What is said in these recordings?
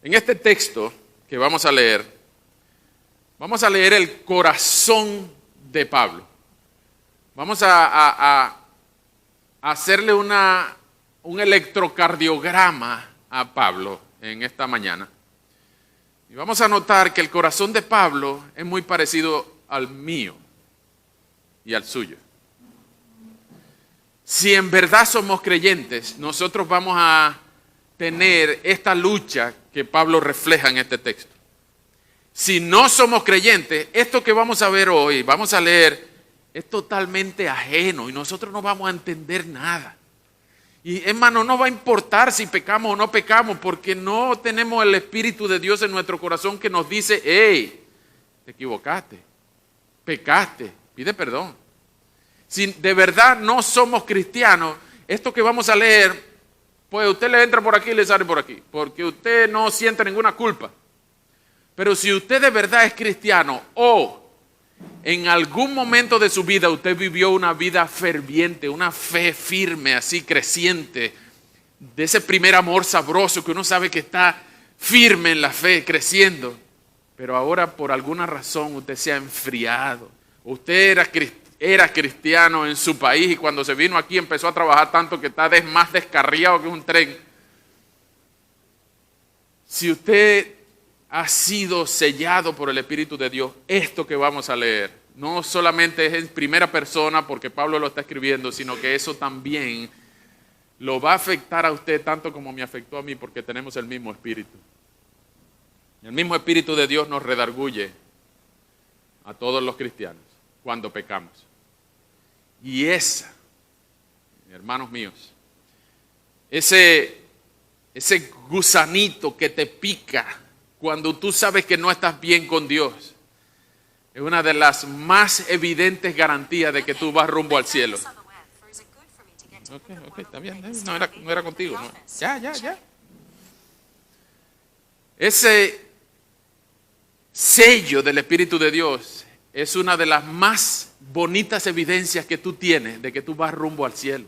En este texto que vamos a leer el corazón de Pablo. Vamos a hacerle un electrocardiograma a Pablo en esta mañana. Y vamos a notar que el corazón de Pablo es muy parecido al mío y al suyo. Si en verdad somos creyentes, nosotros vamos a tener esta lucha que Pablo refleja en este texto. Si no somos creyentes, esto que vamos a ver hoy, vamos a leer, es totalmente ajeno y nosotros no vamos a entender nada. Y hermano, no va a importar si pecamos o no pecamos, porque no tenemos el Espíritu de Dios en nuestro corazón que nos dice, hey, te equivocaste, pecaste, pide perdón. Si de verdad no somos cristianos, esto que vamos a leer, pues usted le entra por aquí y le sale por aquí, porque usted no siente ninguna culpa. Pero si usted de verdad es cristiano o en algún momento de su vida usted vivió una vida ferviente, una fe firme, así creciente, de ese primer amor sabroso que uno sabe que está firme en la fe, creciendo, pero ahora por alguna razón usted se ha enfriado. Usted era cristiano en su país y cuando se vino aquí empezó a trabajar tanto que está más descarriado que un tren. Si usted ha sido sellado por el Espíritu de Dios, esto que vamos a leer, no solamente es en primera persona porque Pablo lo está escribiendo, sino que eso también lo va a afectar a usted tanto como me afectó a mí porque tenemos el mismo Espíritu. El mismo Espíritu de Dios nos redarguye a todos los cristianos cuando pecamos. Y esa, hermanos míos, ese gusanito que te pica cuando tú sabes que no estás bien con Dios, es una de las más evidentes garantías de que tú vas rumbo al cielo. Ok, está bien, no era contigo. No. Ya. Ese sello del Espíritu de Dios es una de las más bonitas evidencias que tú tienes de que tú vas rumbo al cielo.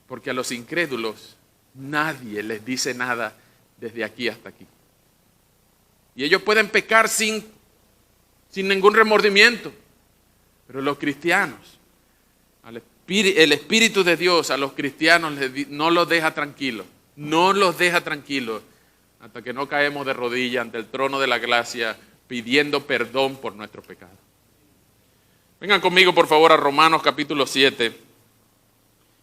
Porque a los incrédulos nadie les dice nada desde aquí hasta aquí. Y ellos pueden pecar sin ningún remordimiento. Pero los cristianos, el Espíritu de Dios a los cristianos no los deja tranquilos. No los deja tranquilos hasta que no caemos de rodillas ante el trono de la gracia pidiendo perdón por nuestros pecados. Vengan conmigo por favor a Romanos capítulo 7.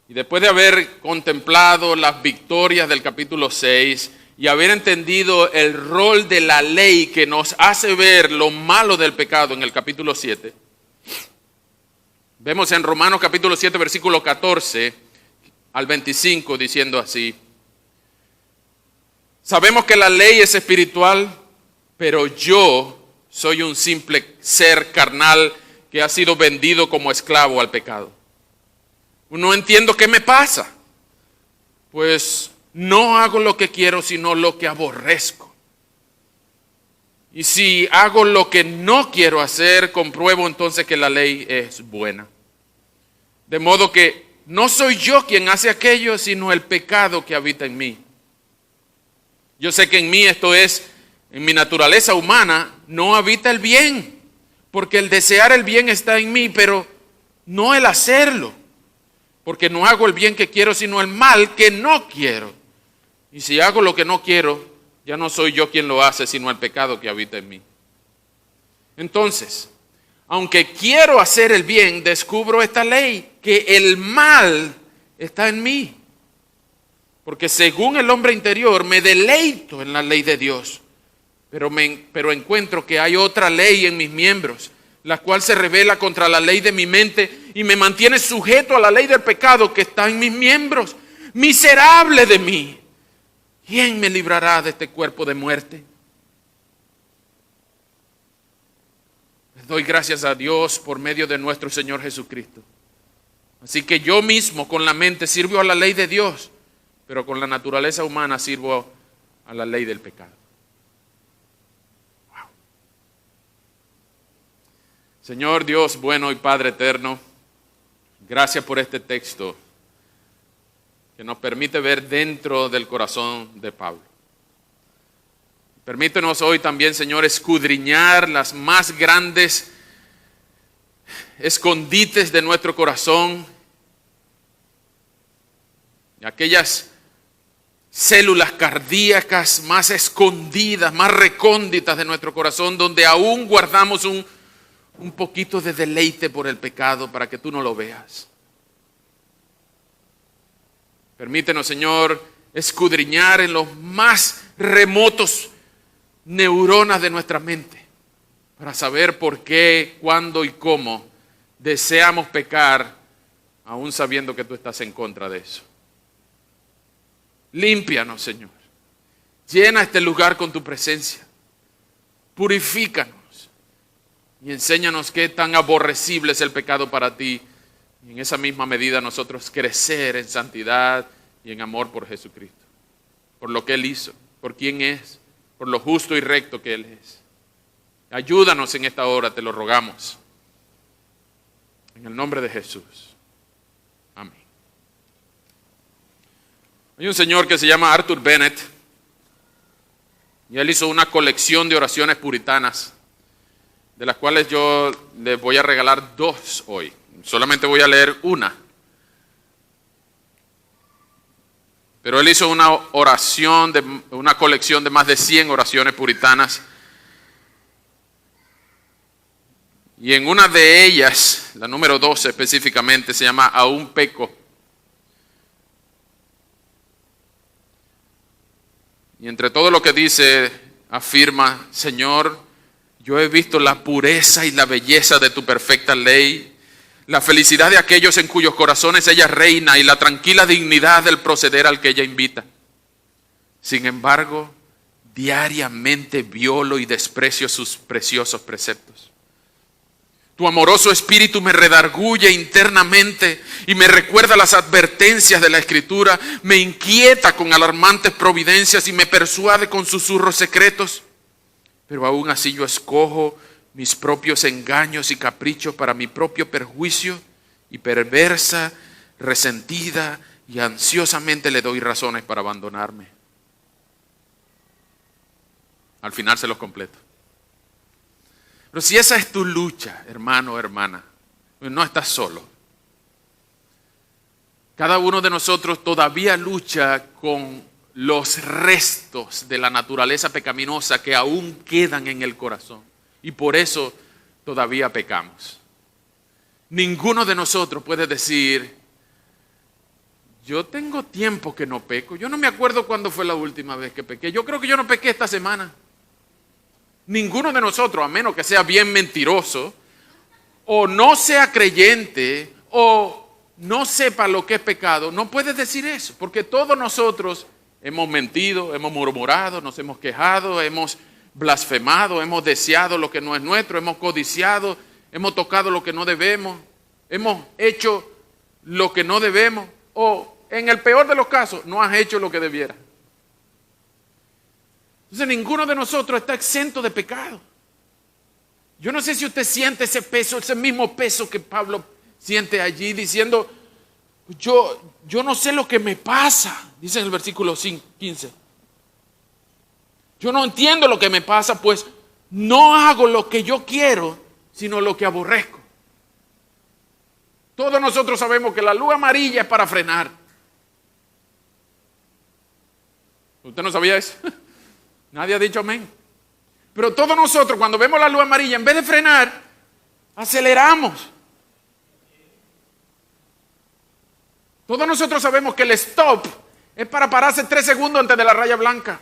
Y después de haber contemplado las victorias del capítulo 6 y haber entendido el rol de la ley que nos hace ver lo malo del pecado en el capítulo 7, vemos en Romanos capítulo 7 versículo 14 al 25 diciendo así: sabemos que la ley es espiritual, pero yo soy un simple ser carnal que ha sido vendido como esclavo al pecado. No entiendo qué me pasa, pues no hago lo que quiero, sino lo que aborrezco. Y si hago lo que no quiero hacer, compruebo entonces que la ley es buena. De modo que no soy yo quien hace aquello, sino el pecado que habita en mí. Yo sé que en mí, esto es, en mi naturaleza humana, no habita el bien, porque el desear el bien está en mí, pero no el hacerlo. Porque no hago el bien que quiero, sino el mal que no quiero. Y si hago lo que no quiero, ya no soy yo quien lo hace, sino el pecado que habita en mí. Entonces, aunque quiero hacer el bien, descubro esta ley, que el mal está en mí. Porque según el hombre interior, me deleito en la ley de Dios. Pero encuentro que hay otra ley en mis miembros, la cual se revela contra la ley de mi mente y me mantiene sujeto a la ley del pecado que está en mis miembros. Miserable de mí, ¿quién me librará de este cuerpo de muerte? Les doy gracias a Dios por medio de nuestro Señor Jesucristo. Así que yo mismo con la mente sirvo a la ley de Dios, pero con la naturaleza humana sirvo a la ley del pecado. Wow. Señor Dios bueno y Padre eterno, gracias por este texto que nos permite ver dentro del corazón de Pablo. Permítenos hoy también, Señor, escudriñar las más grandes escondites de nuestro corazón, aquellas células cardíacas más escondidas, más recónditas de nuestro corazón, donde aún guardamos un poquito de deleite por el pecado para que tú no lo veas. Permítenos, Señor, escudriñar en los más remotos neuronas de nuestra mente para saber por qué, cuándo y cómo deseamos pecar, aún sabiendo que tú estás en contra de eso. Límpianos, Señor. Llena este lugar con tu presencia. Purifícanos y enséñanos qué tan aborrecible es el pecado para ti. Y en esa misma medida nosotros crecer en santidad y en amor por Jesucristo, por lo que Él hizo, por quién es, por lo justo y recto que Él es. Ayúdanos en esta hora, te lo rogamos. En el nombre de Jesús. Amén. Hay un señor que se llama Arthur Bennett y él hizo una colección de oraciones puritanas, de las cuales yo les voy a regalar 2 hoy. Solamente voy a leer una. Pero él hizo una colección de más de 100 oraciones puritanas. Y en una de ellas, la número 12 específicamente, se llama Aún peco. Y entre todo lo que dice, afirma: Señor, yo he visto la pureza y la belleza de tu perfecta ley, la felicidad de aquellos en cuyos corazones ella reina y la tranquila dignidad del proceder al que ella invita. Sin embargo, diariamente violo y desprecio sus preciosos preceptos. Tu amoroso espíritu me redarguye internamente y me recuerda las advertencias de la Escritura, me inquieta con alarmantes providencias y me persuade con susurros secretos. Pero aún así yo escojo mis propios engaños y caprichos para mi propio perjuicio y perversa, resentida y ansiosamente le doy razones para abandonarme. Al final se los completo. Pero si esa es tu lucha, hermano o hermana, no estás solo. Cada uno de nosotros todavía lucha con los restos de la naturaleza pecaminosa que aún quedan en el corazón. Y por eso todavía pecamos. Ninguno de nosotros puede decir: yo tengo tiempo que no peco. Yo no me acuerdo cuándo fue la última vez que pequé. Yo creo que yo no pequé esta semana. Ninguno de nosotros, a menos que sea bien mentiroso, o no sea creyente, o no sepa lo que es pecado, no puede decir eso. Porque todos nosotros hemos mentido, hemos murmurado, nos hemos quejado, hemos blasfemado, hemos deseado lo que no es nuestro, hemos codiciado, hemos tocado lo que no debemos, hemos hecho lo que no debemos, o en el peor de los casos, no has hecho lo que debieras. Entonces ninguno de nosotros está exento de pecado. Yo no sé si usted siente ese peso, ese mismo peso que Pablo siente allí diciendo: yo no sé lo que me pasa, dice en el versículo 15. Yo no entiendo lo que me pasa, pues no hago lo que yo quiero, sino lo que aborrezco. Todos nosotros sabemos que la luz amarilla es para frenar. ¿Usted no sabía eso? Nadie ha dicho amén. Pero todos nosotros, cuando vemos la luz amarilla, en vez de frenar, aceleramos. Todos nosotros sabemos que el stop es para pararse 3 segundos antes de la raya blanca.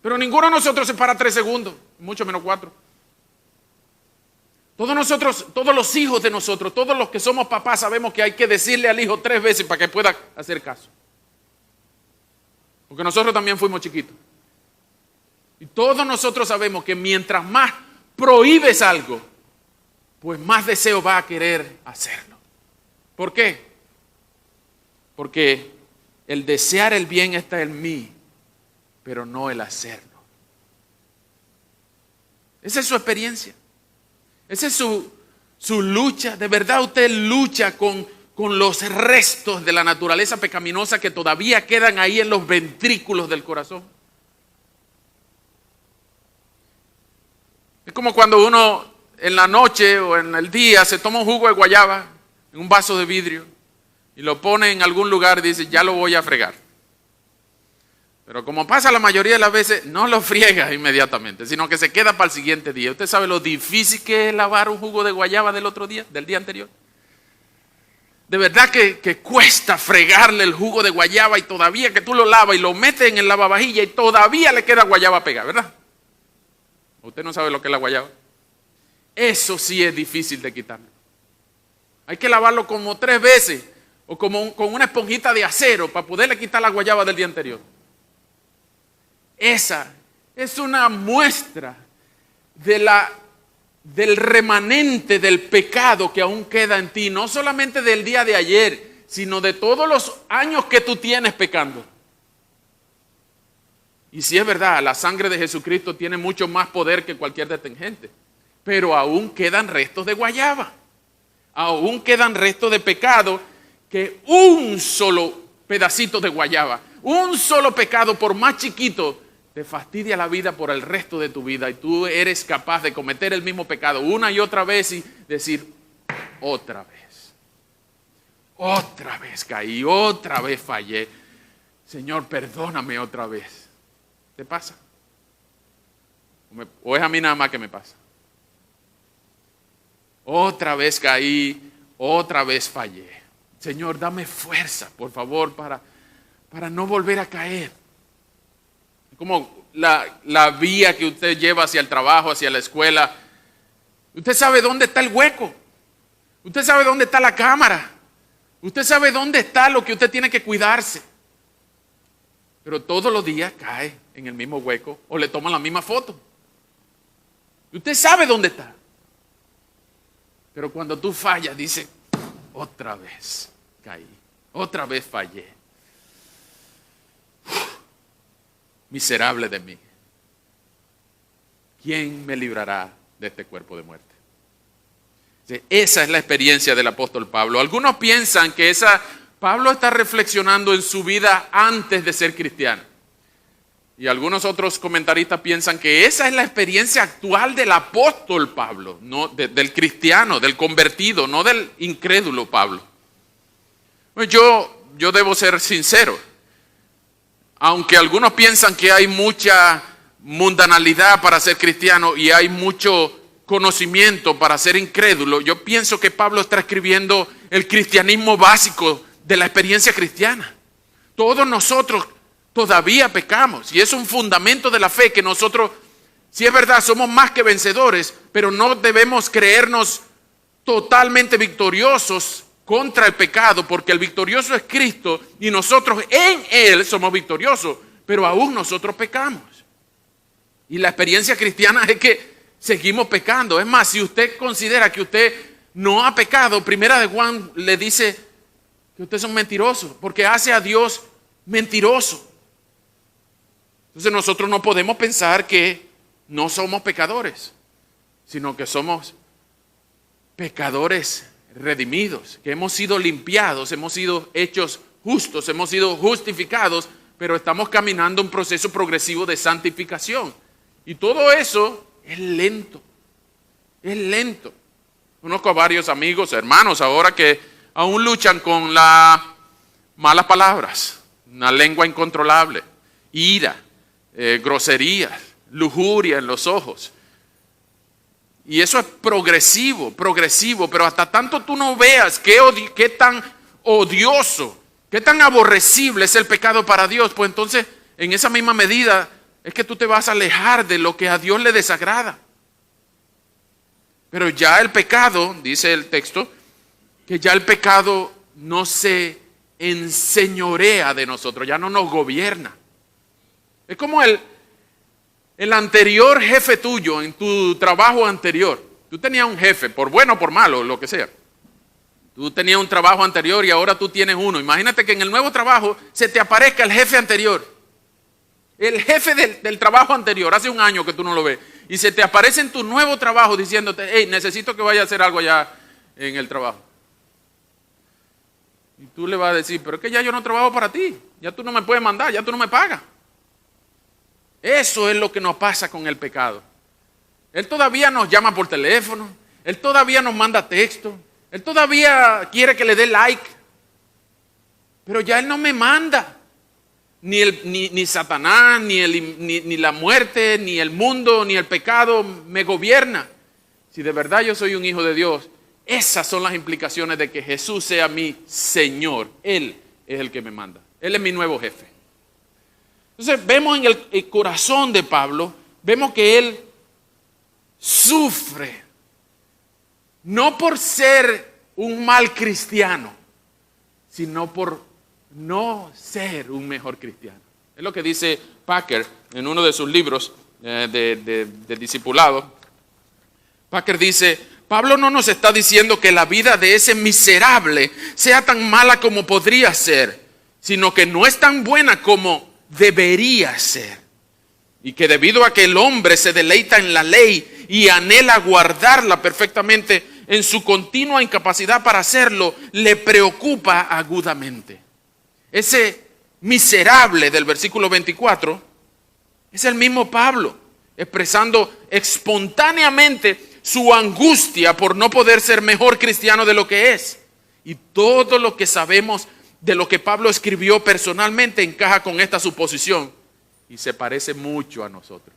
Pero ninguno de nosotros se para 3 segundos, mucho menos 4. Todos nosotros, todos los hijos de nosotros, todos los que somos papás, sabemos que hay que decirle al hijo 3 veces para que pueda hacer caso. Porque nosotros también fuimos chiquitos. Y todos nosotros sabemos que mientras más prohíbes algo, pues más deseo va a querer hacerlo. ¿Por qué? Porque el desear el bien está en mí, pero no el hacerlo. Esa es su experiencia. Esa es su lucha. De verdad usted lucha con los restos de la naturaleza pecaminosa que todavía quedan ahí en los ventrículos del corazón. como cuando uno en la noche o en el día se toma un jugo de guayaba en un vaso de vidrio y lo pone en algún lugar y dice, ya lo voy a fregar. Pero como pasa la mayoría de las veces, no lo friega inmediatamente, sino que se queda para el siguiente día. ¿Usted sabe lo difícil que es lavar un jugo de guayaba del otro día, del día anterior? De verdad que cuesta fregarle el jugo de guayaba y todavía que tú lo lavas y lo metes en el lavavajilla y todavía le queda guayaba pegada, ¿verdad? Usted no sabe lo que es la guayaba. Eso sí es difícil de quitar. Hay que lavarlo como 3 veces o como con una esponjita de acero para poderle quitar la guayaba del día anterior. Esa es una muestra del remanente del pecado que aún queda en ti, no solamente del día de ayer, sino de todos los años que tú tienes pecando. Y si es verdad, la sangre de Jesucristo tiene mucho más poder que cualquier detergente, pero aún quedan restos de guayaba, aún quedan restos de pecado que un solo pedacito de guayaba, un solo pecado, por más chiquito, te fastidia la vida por el resto de tu vida y tú eres capaz de cometer el mismo pecado una y otra vez y decir, otra vez caí, otra vez fallé. Señor, perdóname otra vez. ¿Te pasa? ¿O es a mí nada más que me pasa? Otra vez caí, otra vez fallé. Señor, dame fuerza, por favor, para no volver a caer. Como la vía que usted lleva hacia el trabajo, hacia la escuela. Usted sabe dónde está el hueco. Usted sabe dónde está la cámara. Usted sabe dónde está lo que usted tiene que cuidarse. Pero todos los días cae en el mismo hueco o le toman la misma foto. Usted sabe dónde está. Pero cuando tú fallas, dice, otra vez caí, otra vez fallé. Miserable de mí. ¿Quién me librará de este cuerpo de muerte? Esa es la experiencia del apóstol Pablo. Algunos piensan que Pablo está reflexionando en su vida antes de ser cristiano. Y algunos otros comentaristas piensan que esa es la experiencia actual del apóstol Pablo, no del cristiano, del convertido, no del incrédulo Pablo. Pues yo debo ser sincero. Aunque algunos piensan que hay mucha mundanalidad para ser cristiano y hay mucho conocimiento para ser incrédulo, yo pienso que Pablo está escribiendo el cristianismo básico de la experiencia cristiana. Todos nosotros todavía pecamos y es un fundamento de la fe que nosotros, si es verdad, somos más que vencedores, pero no debemos creernos totalmente victoriosos contra el pecado, porque el victorioso es Cristo y nosotros en Él somos victoriosos, pero aún nosotros pecamos. Y la experiencia cristiana es que seguimos pecando. Es más, si usted considera que usted no ha pecado, Primera de Juan le dice que ustedes son mentirosos, porque hace a Dios mentiroso. Entonces nosotros no podemos pensar que no somos pecadores, sino que somos pecadores redimidos, que hemos sido limpiados, hemos sido hechos justos, hemos sido justificados, pero estamos caminando un proceso progresivo de santificación. Y todo eso es lento, es lento. Conozco a varios amigos, hermanos ahora que aún luchan con las malas palabras, una lengua incontrolable, ira, groserías, lujuria en los ojos. Y eso es progresivo, pero hasta tanto tú no veas qué tan odioso, qué tan aborrecible es el pecado para Dios, pues entonces en esa misma medida es que tú te vas a alejar de lo que a Dios le desagrada. Pero ya el pecado, dice el texto, que ya el pecado no se enseñorea de nosotros, ya no nos gobierna. Es como el anterior jefe tuyo en tu trabajo anterior. Tú tenías un jefe, por bueno o por malo, lo que sea. Tú tenías un trabajo anterior y ahora tú tienes uno. Imagínate que en el nuevo trabajo se te aparezca el jefe anterior. El jefe del trabajo anterior, hace un año que tú no lo ves. Y se te aparece en tu nuevo trabajo diciéndote, hey, necesito que vayas a hacer algo allá en el trabajo. Y tú le vas a decir, pero es que ya yo no trabajo para ti. Ya tú no me puedes mandar, ya tú no me pagas. Eso es lo que nos pasa con el pecado. Él todavía nos llama por teléfono. Él todavía nos manda texto. Él todavía quiere que le dé like. Pero ya Él no me manda. Ni Satanás, ni la muerte, ni el mundo, ni el pecado me gobierna. Si de verdad yo soy un hijo de Dios, esas son las implicaciones de que Jesús sea mi Señor. Él es el que me manda. Él es mi nuevo jefe. Entonces vemos en el corazón de Pablo, vemos que él sufre, no por ser un mal cristiano, sino por no ser un mejor cristiano. Es lo que dice Packer en uno de sus libros de discipulado. Packer dice: Pablo no nos está diciendo que la vida de ese miserable sea tan mala como podría ser, sino que no es tan buena como debería ser. Y que debido a que el hombre se deleita en la ley y anhela guardarla perfectamente, en su continua incapacidad para hacerlo, le preocupa agudamente. Ese miserable del versículo 24 es el mismo Pablo, expresando espontáneamente su angustia por no poder ser mejor cristiano de lo que es. Y todo lo que sabemos de lo que Pablo escribió personalmente encaja con esta suposición y se parece mucho a nosotros.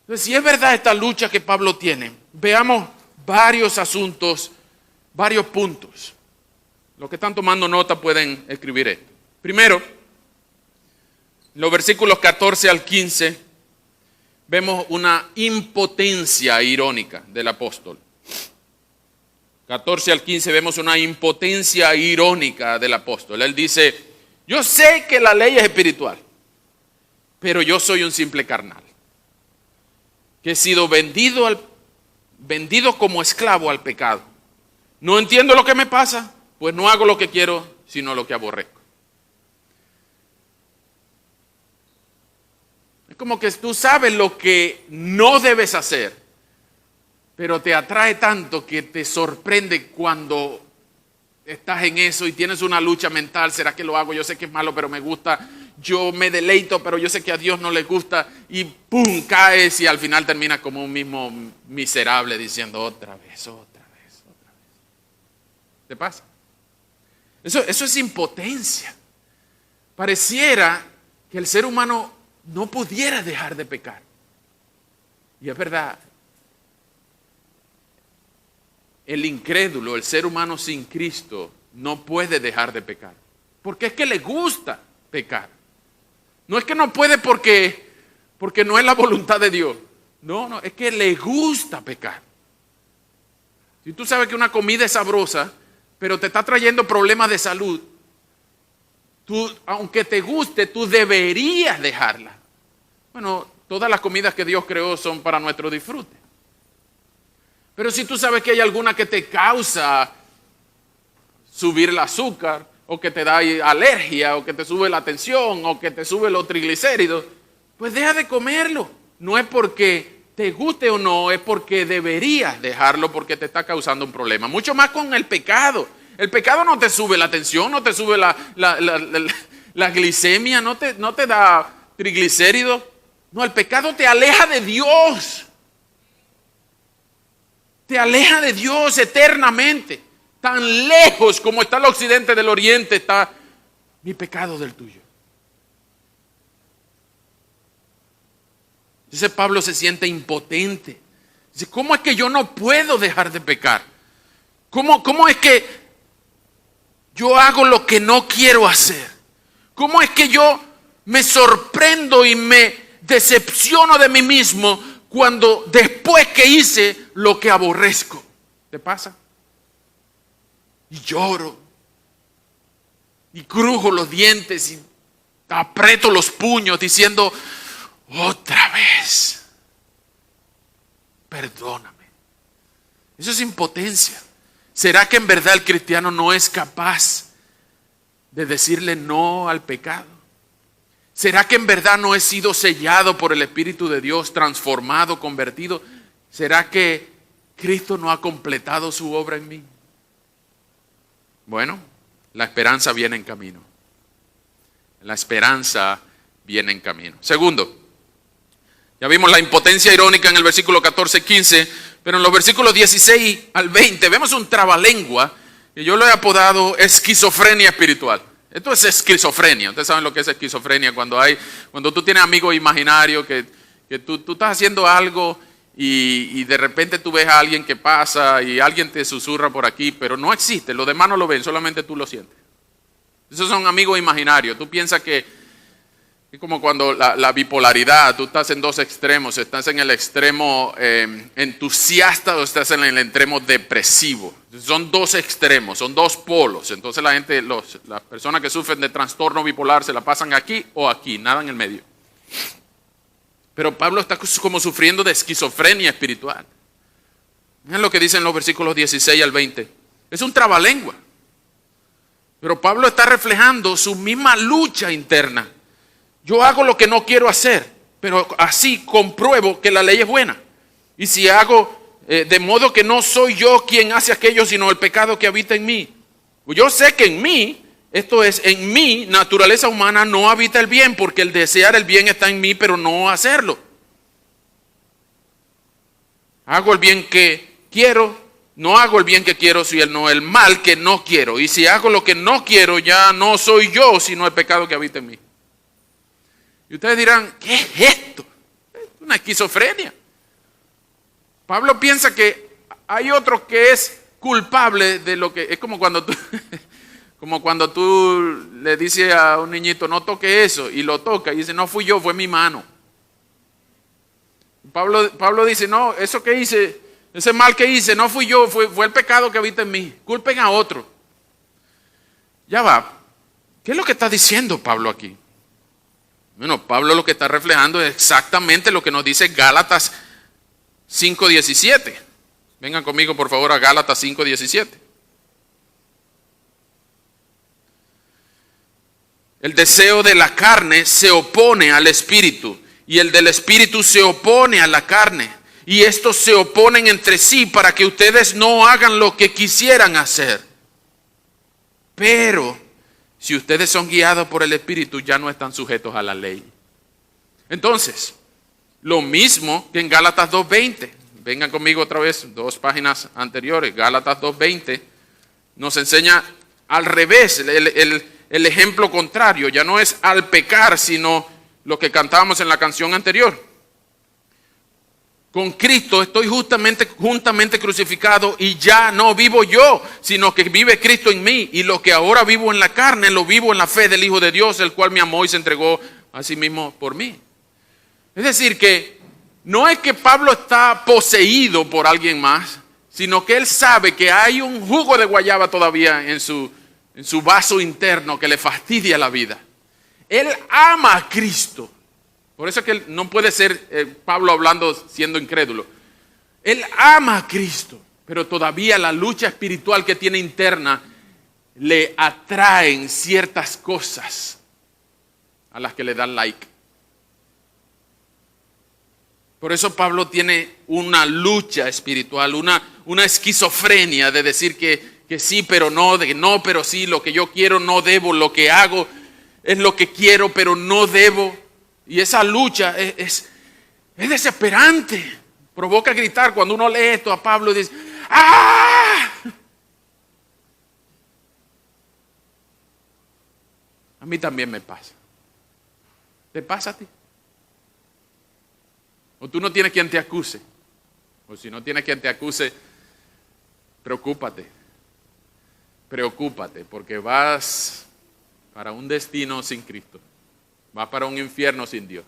Entonces, si es verdad esta lucha que Pablo tiene, veamos varios asuntos, varios puntos. Los que están tomando nota pueden escribir esto. Primero, los versículos 14 al 15, vemos una impotencia irónica del apóstol. 14 al 15 vemos una impotencia irónica del apóstol. Él dice: yo sé que la ley es espiritual, pero yo soy un simple carnal, que he sido vendido como esclavo al pecado. No entiendo lo que me pasa, pues no hago lo que quiero, sino lo que aborrezco. Es como que tú sabes lo que no debes hacer, pero te atrae tanto que te sorprende cuando estás en eso y tienes una lucha mental. ¿Será que lo hago? Yo sé que es malo, pero me gusta. Yo me deleito, pero yo sé que a Dios no le gusta. Y ¡pum!, caes y al final terminas como un mismo miserable diciendo otra vez. ¿Te pasa? Eso es impotencia. Pareciera que el ser humano no pudiera dejar de pecar. Y es verdad. El incrédulo, el ser humano sin Cristo, no puede dejar de pecar. Porque es que le gusta pecar. No es que no puede porque no es la voluntad de Dios. No, es que le gusta pecar. Si tú sabes que una comida es sabrosa, pero te está trayendo problemas de salud, tú, aunque te guste, tú deberías dejarla. Bueno, todas las comidas que Dios creó son para nuestro disfrute. Pero si tú sabes que hay alguna que te causa subir el azúcar, o que te da alergia, o que te sube la tensión, o que te sube los triglicéridos, pues deja de comerlo. No es porque te guste o no, es porque deberías dejarlo porque te está causando un problema. Mucho más con el pecado. El pecado no te sube la tensión, no te sube la glicemia, no te da triglicéridos. No, el pecado te aleja de Dios. Te aleja de Dios eternamente. Tan lejos como está el occidente del oriente, está mi pecado del tuyo. Entonces Pablo se siente impotente. Dice: ¿cómo es que yo no puedo dejar de pecar? ¿Cómo es que yo hago lo que no quiero hacer? ¿Cómo es que yo me sorprendo y me decepciono de mí mismo cuando después que hice lo que aborrezco? ¿Te pasa? Y lloro, y crujo los dientes, y aprieto los puños diciendo: otra vez, perdóname. Eso es impotencia. ¿Será que en verdad el cristiano no es capaz de decirle no al pecado? ¿Será que en verdad no he sido sellado por el Espíritu de Dios, transformado, convertido? ¿Será que Cristo no ha completado su obra en mí? Bueno, la esperanza viene en camino. La esperanza viene en camino. Segundo, Ya vimos la impotencia irónica en el versículo 14, 15, pero en los versículos 16 al 20 vemos un trabalengua que yo lo he apodado esquizofrenia espiritual. Esto es esquizofrenia. Ustedes saben lo que es esquizofrenia, cuando tú tienes amigos imaginarios que tú estás haciendo algo y de repente tú ves a alguien que pasa y alguien te susurra por aquí, pero no existe, los demás no lo ven, solamente tú lo sientes. Esos son amigos imaginarios. Tú piensas que es como cuando la bipolaridad, tú estás en dos extremos, estás en el extremo entusiasta o estás en el extremo depresivo. Son dos extremos, son dos polos. Entonces las personas que sufren de trastorno bipolar se la pasan aquí o aquí, nada en el medio. Pero Pablo está como sufriendo de esquizofrenia espiritual. Miren lo que dicen los versículos 16 al 20. Es un trabalengua. Pero Pablo está reflejando su misma lucha interna. Yo hago lo que no quiero hacer, pero así compruebo que la ley es buena. Y si hago de modo que no soy yo quien hace aquello, sino el pecado que habita en mí. Yo sé que en mí, esto es, en mi naturaleza humana no habita el bien, porque el desear el bien está en mí, pero no hacerlo. Hago el bien que quiero, no hago el bien que quiero, sino el mal que no quiero. Y si hago lo que no quiero, ya no soy yo, sino el pecado que habita en mí. Y ustedes dirán, ¿qué es esto? Es una esquizofrenia. Pablo piensa que hay otro que es culpable de lo que... Es como cuando tú le dices a un niñito, no toque eso, y lo toca, y dice, no fui yo, fue mi mano. Pablo dice, no, eso que hice, ese mal que hice, no fui yo, fue el pecado que habita en mí. Culpen a otro. Ya va. ¿Qué es lo que está diciendo Pablo aquí? Bueno, Pablo lo que está reflejando es exactamente lo que nos dice Gálatas 5:17. Vengan conmigo por favor a Gálatas 5:17. El deseo de la carne se opone al espíritu y el del espíritu se opone a la carne. Y estos se oponen entre sí para que ustedes no hagan lo que quisieran hacer. Pero si ustedes son guiados por el Espíritu, ya no están sujetos a la ley. Entonces, lo mismo que en Gálatas 2:20. Vengan conmigo otra vez, 2 páginas anteriores. Gálatas 2:20 nos enseña al revés, el ejemplo contrario. Ya no es al pecar, sino lo que cantábamos en la canción anterior. Con Cristo estoy juntamente crucificado y ya no vivo yo, sino que vive Cristo en mí. Y lo que ahora vivo en la carne, lo vivo en la fe del Hijo de Dios, el cual me amó y se entregó a sí mismo por mí. Es decir, que no es que Pablo está poseído por alguien más, sino que él sabe que hay un jugo de guayaba todavía en su vaso interno que le fastidia la vida. Él ama a Cristo. Por eso es que no puede ser Pablo hablando siendo incrédulo. Él ama a Cristo, pero todavía la lucha espiritual que tiene interna le atraen ciertas cosas a las que le dan like. Por eso Pablo tiene una lucha espiritual, una esquizofrenia de decir que sí, pero no, de que no, pero sí, lo que yo quiero no debo, lo que hago es lo que quiero, pero no debo. Y esa lucha es desesperante. Provoca gritar cuando uno lee esto a Pablo y dice, ¡ah! A mí también me pasa. ¿Te pasa a ti? O tú no tienes quien te acuse. O si no tienes quien te acuse, preocúpate. Preocúpate, porque vas para un destino sin Cristo. Va para un infierno sin Dios.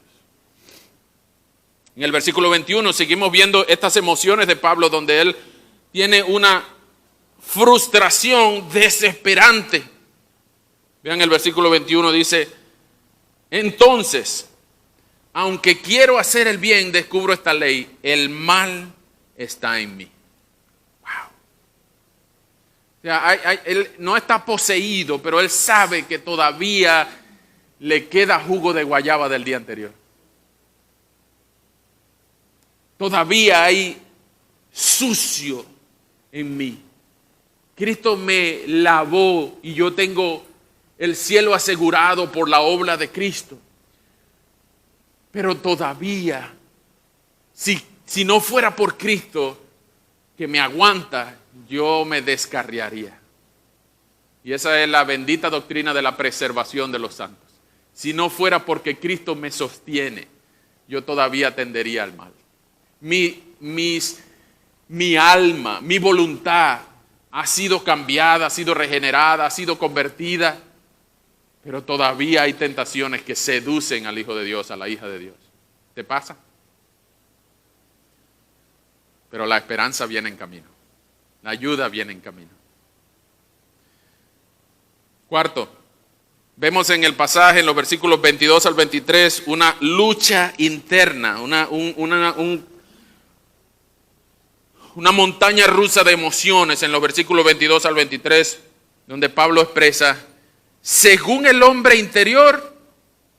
En el versículo 21 seguimos viendo estas emociones de Pablo donde él tiene una frustración desesperante. Vean el versículo 21, dice, entonces, aunque quiero hacer el bien, descubro esta ley, el mal está en mí. Wow. O sea, él no está poseído, pero él sabe que todavía le queda jugo de guayaba del día anterior. Todavía hay sucio en mí. Cristo me lavó y yo tengo el cielo asegurado por la obra de Cristo. Pero todavía Si no fuera por Cristo que me aguanta, yo me descarriaría. Y esa es la bendita doctrina de la preservación de los santos. Si no fuera porque Cristo me sostiene, yo todavía tendería al mal. Mi alma, mi voluntad ha sido cambiada, ha sido regenerada, ha sido convertida, pero todavía hay tentaciones que seducen al Hijo de Dios, a la hija de Dios. ¿Te pasa? Pero la esperanza viene en camino. La ayuda viene en camino. Cuarto, vemos en el pasaje, en los versículos 22 al 23, una lucha interna, una montaña rusa de emociones en los versículos 22 al 23, donde Pablo expresa: según el hombre interior,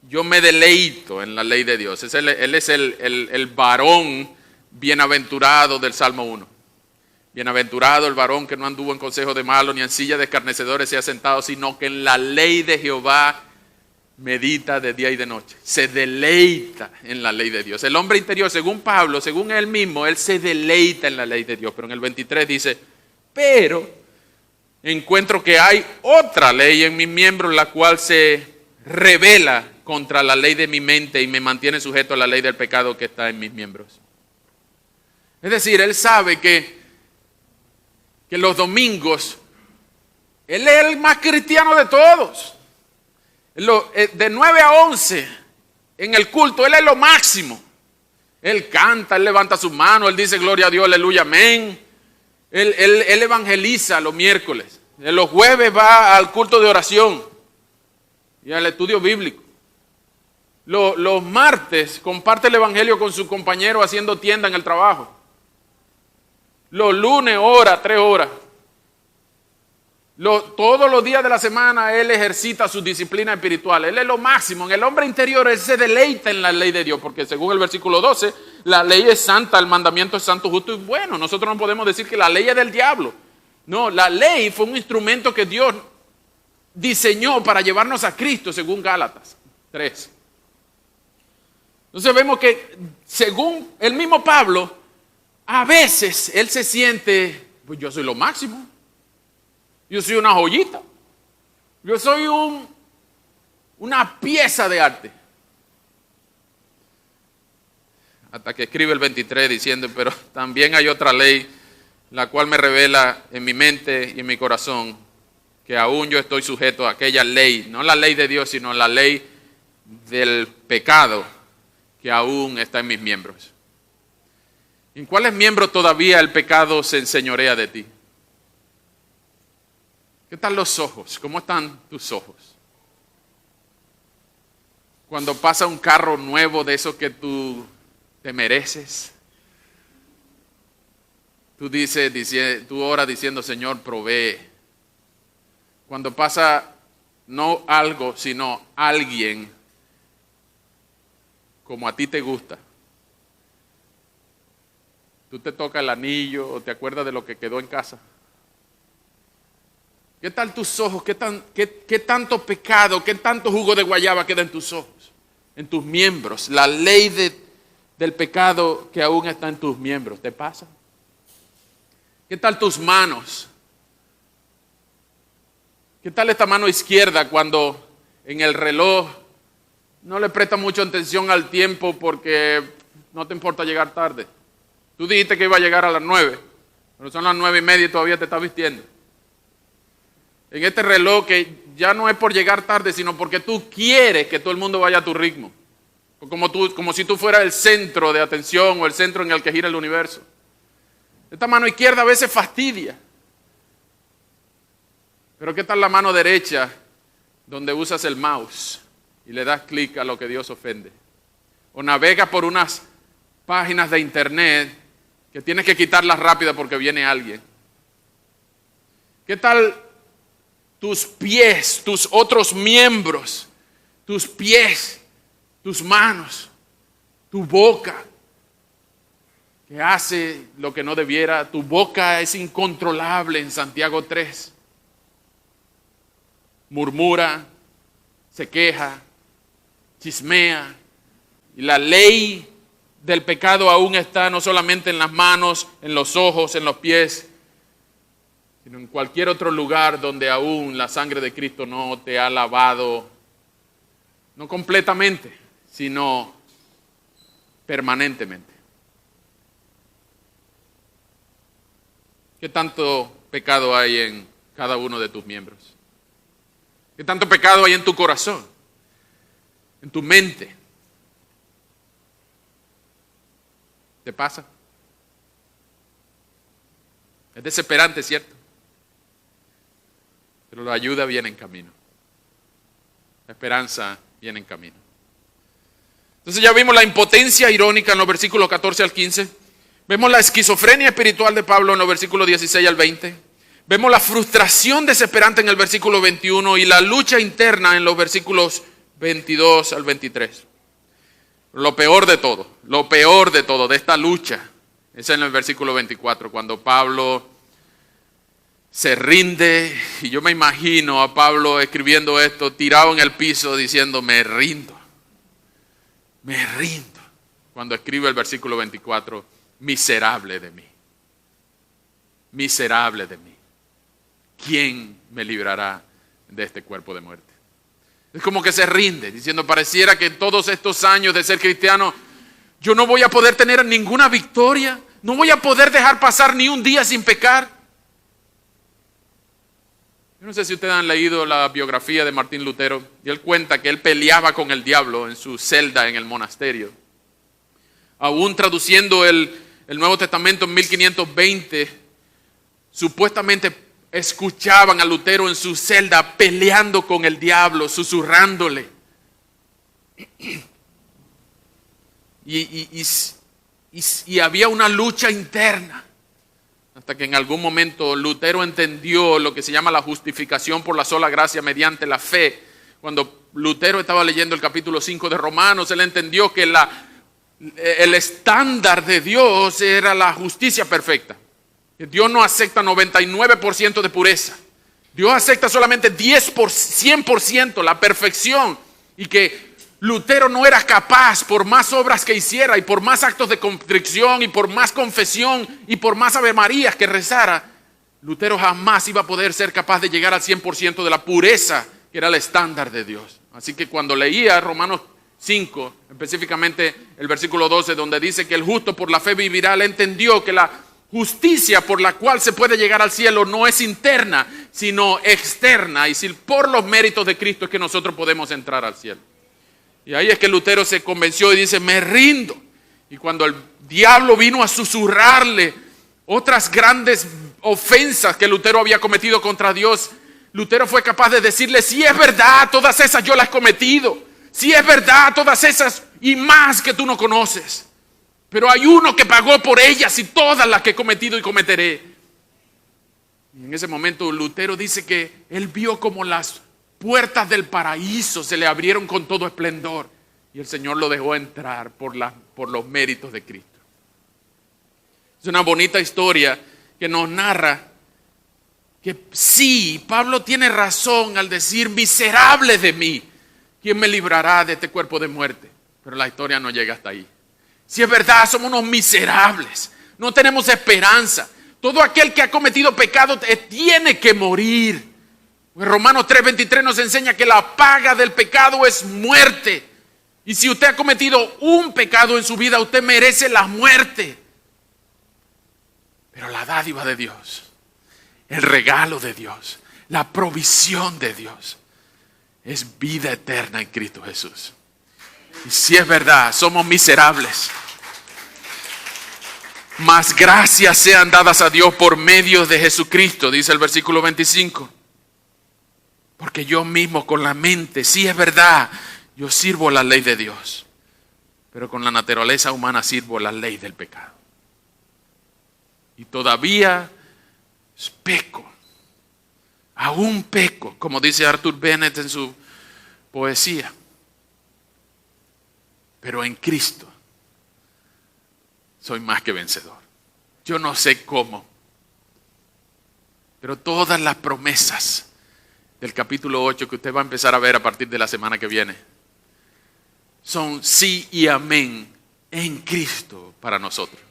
yo me deleito en la ley de Dios. Él es el varón bienaventurado del Salmo 1. Bienaventurado el varón que no anduvo en consejo de malos, ni en silla de escarnecedores se ha sentado, sino que en la ley de Jehová medita de día y de noche. Se deleita en la ley de Dios. El hombre interior, según Pablo, según él mismo, él se deleita en la ley de Dios. Pero en el 23 dice: pero encuentro que hay otra ley en mis miembros, la cual se rebela contra la ley de mi mente y me mantiene sujeto a la ley del pecado que está en mis miembros. Es decir, él sabe que los domingos, él es el más cristiano de todos. De 9 a 11, en el culto, él es lo máximo. Él canta, él levanta sus manos, él dice gloria a Dios, aleluya, amén. Él evangeliza los miércoles. Los jueves va al culto de oración y al estudio bíblico. Los martes comparte el evangelio con su compañero haciendo tienda en el trabajo. Los lunes ora 3 horas. Todos los días de la semana él ejercita su disciplina espiritual. Él es lo máximo. En el hombre interior él se deleita en la ley de Dios, porque según el versículo 12, la ley es santa, el mandamiento es santo, justo y bueno. Nosotros no podemos decir que la ley es del diablo. No, la ley fue un instrumento que Dios diseñó para llevarnos a Cristo, según Gálatas 3. Entonces vemos que, según el mismo Pablo, a veces él se siente: pues yo soy lo máximo, yo soy una joyita, yo soy una pieza de arte. Hasta que escribe el 23 diciendo: pero también hay otra ley, la cual me revela en mi mente y en mi corazón, que aún yo estoy sujeto a aquella ley, no la ley de Dios, sino la ley del pecado que aún está en mis miembros. ¿En cuáles miembros todavía el pecado se enseñorea de ti? ¿Qué tal los ojos? ¿Cómo están tus ojos? Cuando pasa un carro nuevo de esos que tú te mereces, tú oras diciendo: Señor, provee. Cuando pasa no algo, sino alguien como a ti te gusta, tú te tocas el anillo o te acuerdas de lo que quedó en casa. ¿Qué tal tus ojos? ¿Qué tanto pecado, qué tanto jugo de guayaba queda en tus ojos, en tus miembros? La ley del pecado que aún está en tus miembros, ¿te pasa? ¿Qué tal tus manos? ¿Qué tal esta mano izquierda cuando en el reloj no le presta mucha atención al tiempo porque no te importa llegar tarde? Tú dijiste que iba a llegar a las 9, pero son las 9:30 y todavía te estás vistiendo. En este reloj que ya no es por llegar tarde, sino porque tú quieres que todo el mundo vaya a tu ritmo. Como si tú fueras el centro de atención o el centro en el que gira el universo. Esta mano izquierda a veces fastidia. Pero ¿qué tal la mano derecha, donde usas el mouse y le das clic a lo que Dios ofende? O navegas por unas páginas de internet que tienes que quitarlas rápido porque viene alguien. ¿Qué tal tus pies, tus otros miembros, tus pies, tus manos, tu boca, que hace lo que no debiera? Tu boca es incontrolable en Santiago 3. Murmura, se queja, chismea. Y la ley del pecado aún está no solamente en las manos, en los ojos, en los pies, sino en cualquier otro lugar donde aún la sangre de Cristo no te ha lavado, no completamente, sino permanentemente. ¿Qué tanto pecado hay en cada uno de tus miembros? ¿Qué tanto pecado hay en tu corazón, en tu mente? ¿Te pasa? Es desesperante, ¿cierto? Pero la ayuda viene en camino. La esperanza viene en camino. Entonces ya vimos la impotencia irónica en los versículos 14 al 15. Vemos la esquizofrenia espiritual de Pablo en los versículos 16 al 20. Vemos la frustración desesperante en el versículo 21 y la lucha interna en los versículos 22 al 23. Lo peor de todo de esta lucha es en el versículo 24, cuando Pablo se rinde, y yo me imagino a Pablo escribiendo esto, tirado en el piso, diciendo, me rindo. Cuando escribe el versículo 24, miserable de mí. ¿Quién me librará de este cuerpo de muerte? Es como que se rinde, diciendo, pareciera que en todos estos años de ser cristiano, yo no voy a poder tener ninguna victoria, no voy a poder dejar pasar ni un día sin pecar. Yo no sé si ustedes han leído la biografía de Martín Lutero, y él cuenta que él peleaba con el diablo en su celda en el monasterio. Aún traduciendo el Nuevo Testamento en 1520, supuestamente escuchaban a Lutero en su celda peleando con el diablo, susurrándole. Y había una lucha interna. Hasta que en algún momento Lutero entendió lo que se llama la justificación por la sola gracia mediante la fe. Cuando Lutero estaba leyendo el capítulo 5 de Romanos, él entendió que el estándar de Dios era la justicia perfecta. Dios no acepta 99% de pureza. Dios acepta solamente 100% la perfección. Y que Lutero no era capaz, por más obras que hiciera y por más actos de contrición y por más confesión y por más Ave Marías que rezara, Lutero jamás iba a poder ser capaz de llegar al 100% de la pureza que era el estándar de Dios. Así que cuando leía Romanos 5, específicamente el versículo 12, donde dice que el justo por la fe vivirá, él entendió que la justicia por la cual se puede llegar al cielo no es interna, sino externa. Y si por los méritos de Cristo es que nosotros podemos entrar al cielo. Y ahí es que Lutero se convenció y dice, me rindo. Y cuando el diablo vino a susurrarle otras grandes ofensas que Lutero había cometido contra Dios, Lutero fue capaz de decirle, si es verdad, todas esas yo las he cometido. Si es verdad, todas esas y más que tú no conoces. Pero hay uno que pagó por ellas y todas las que he cometido y cometeré. Y en ese momento Lutero dice que él vio como las puertas del paraíso se le abrieron con todo esplendor y el Señor lo dejó entrar por los méritos de Cristo. Es una bonita historia que nos narra que sí, Pablo tiene razón al decir, miserable de mí, ¿quién me librará de este cuerpo de muerte? Pero la historia no llega hasta ahí. Si es verdad, somos unos miserables, no tenemos esperanza. Todo aquel que ha cometido pecado tiene que morir. Romanos 3:23 nos enseña que la paga del pecado es muerte. Y si usted ha cometido un pecado en su vida, usted merece la muerte. Pero la dádiva de Dios, el regalo de Dios, la provisión de Dios, es vida eterna en Cristo Jesús. Y si es verdad, somos miserables, mas gracias sean dadas a Dios por medio de Jesucristo, dice el versículo 25. Porque yo mismo con la mente, sí es verdad, yo sirvo la ley de Dios, pero con la naturaleza humana sirvo la ley del pecado. Y todavía peco, aún peco, como dice Arthur Bennett en su poesía. Pero en Cristo soy más que vencedor. Yo no sé cómo, pero todas las promesas del capítulo 8 que usted va a empezar a ver a partir de la semana que viene son sí y amén en Cristo para nosotros.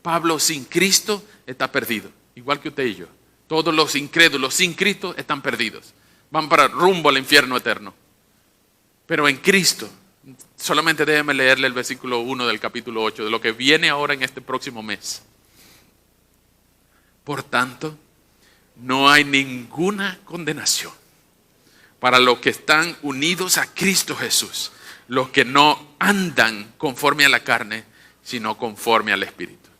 Pablo sin Cristo está perdido, igual que usted y yo. Todos los incrédulos sin Cristo están perdidos. Van para rumbo al infierno eterno. Pero en Cristo, solamente déjeme leerle el versículo 1 del capítulo 8, de lo que viene ahora en este próximo mes. Por tanto, no hay ninguna condenación para los que están unidos a Cristo Jesús, los que no andan conforme a la carne, sino conforme al Espíritu.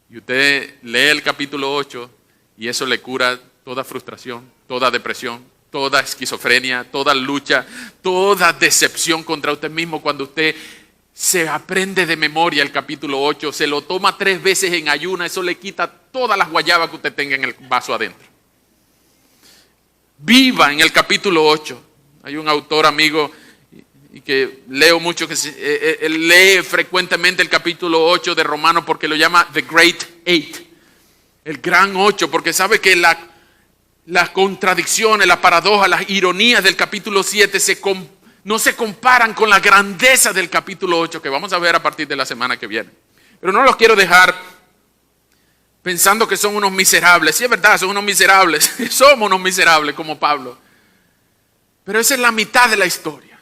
Y usted lee el capítulo 8 y eso le cura toda frustración, toda depresión, toda esquizofrenia, toda lucha, toda decepción contra usted mismo. Cuando usted se aprende de memoria el capítulo 8, se lo toma 3 veces en ayuna, eso le quita todas las guayabas que usted tenga en el vaso adentro. Viva en el capítulo 8. Hay un autor amigo y que leo mucho, que él lee frecuentemente el capítulo 8 de Romanos porque lo llama The Great Eight, el gran 8, porque sabe que las contradicciones, la paradoja, las ironías del capítulo 7 no se comparan con la grandeza del capítulo 8 que vamos a ver a partir de la semana que viene. Pero no los quiero dejar pensando que son unos miserables. Sí, es verdad, son unos miserables. Somos unos miserables como Pablo. Pero esa es la mitad de la historia.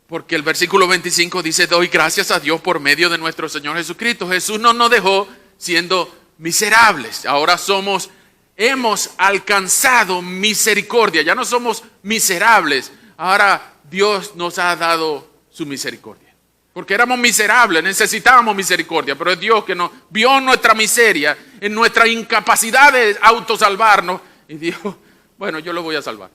Porque el versículo 25 dice: doy gracias a Dios por medio de nuestro Señor Jesucristo. Jesús no nos dejó siendo miserables. Ahora hemos alcanzado misericordia. Ya no somos miserables. Ahora Dios nos ha dado su misericordia. Porque éramos miserables, necesitábamos misericordia. Pero es Dios que nos vio nuestra miseria, en nuestra incapacidad de autosalvarnos. Y dijo: bueno, yo lo voy a salvar.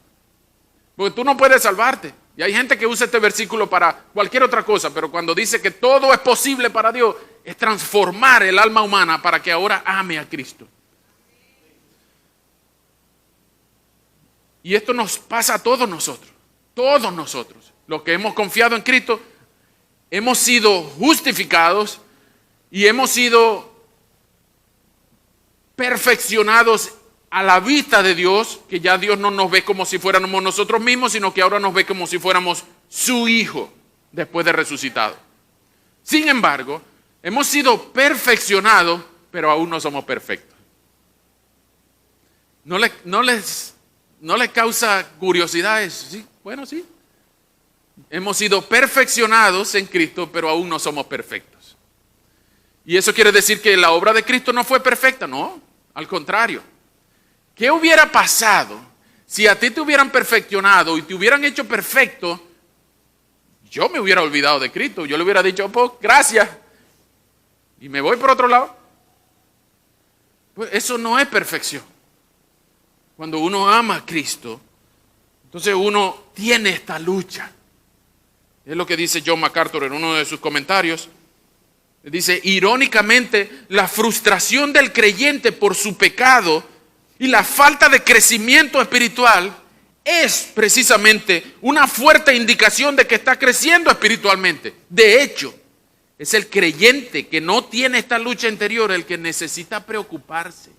Porque tú no puedes salvarte. Y hay gente que usa este versículo para cualquier otra cosa. Pero cuando dice que todo es posible para Dios, es transformar el alma humana para que ahora ame a Cristo. Y esto nos pasa a todos nosotros. Todos nosotros, los que hemos confiado en Cristo, hemos sido justificados y hemos sido perfeccionados a la vista de Dios, que ya Dios no nos ve como si fuéramos nosotros mismos, sino que ahora nos ve como si fuéramos su Hijo después de resucitado. Sin embargo, hemos sido perfeccionados, pero aún no somos perfectos. ¿No les causa curiosidad eso? ¿Sí? Bueno, sí. Hemos sido perfeccionados en Cristo, pero aún no somos perfectos. Y eso quiere decir que la obra de Cristo no fue perfecta. No, al contrario. ¿Qué hubiera pasado si a ti te hubieran perfeccionado y te hubieran hecho perfecto? Yo me hubiera olvidado de Cristo. Yo le hubiera dicho: pues gracias, y me voy por otro lado. Pues eso no es perfección. Cuando uno ama a Cristo, entonces uno tiene esta lucha. Es lo que dice John MacArthur en uno de sus comentarios. Dice: irónicamente, la frustración del creyente por su pecado y la falta de crecimiento espiritual es precisamente una fuerte indicación de que está creciendo espiritualmente. De hecho, es el creyente que no tiene esta lucha interior el que necesita preocuparse.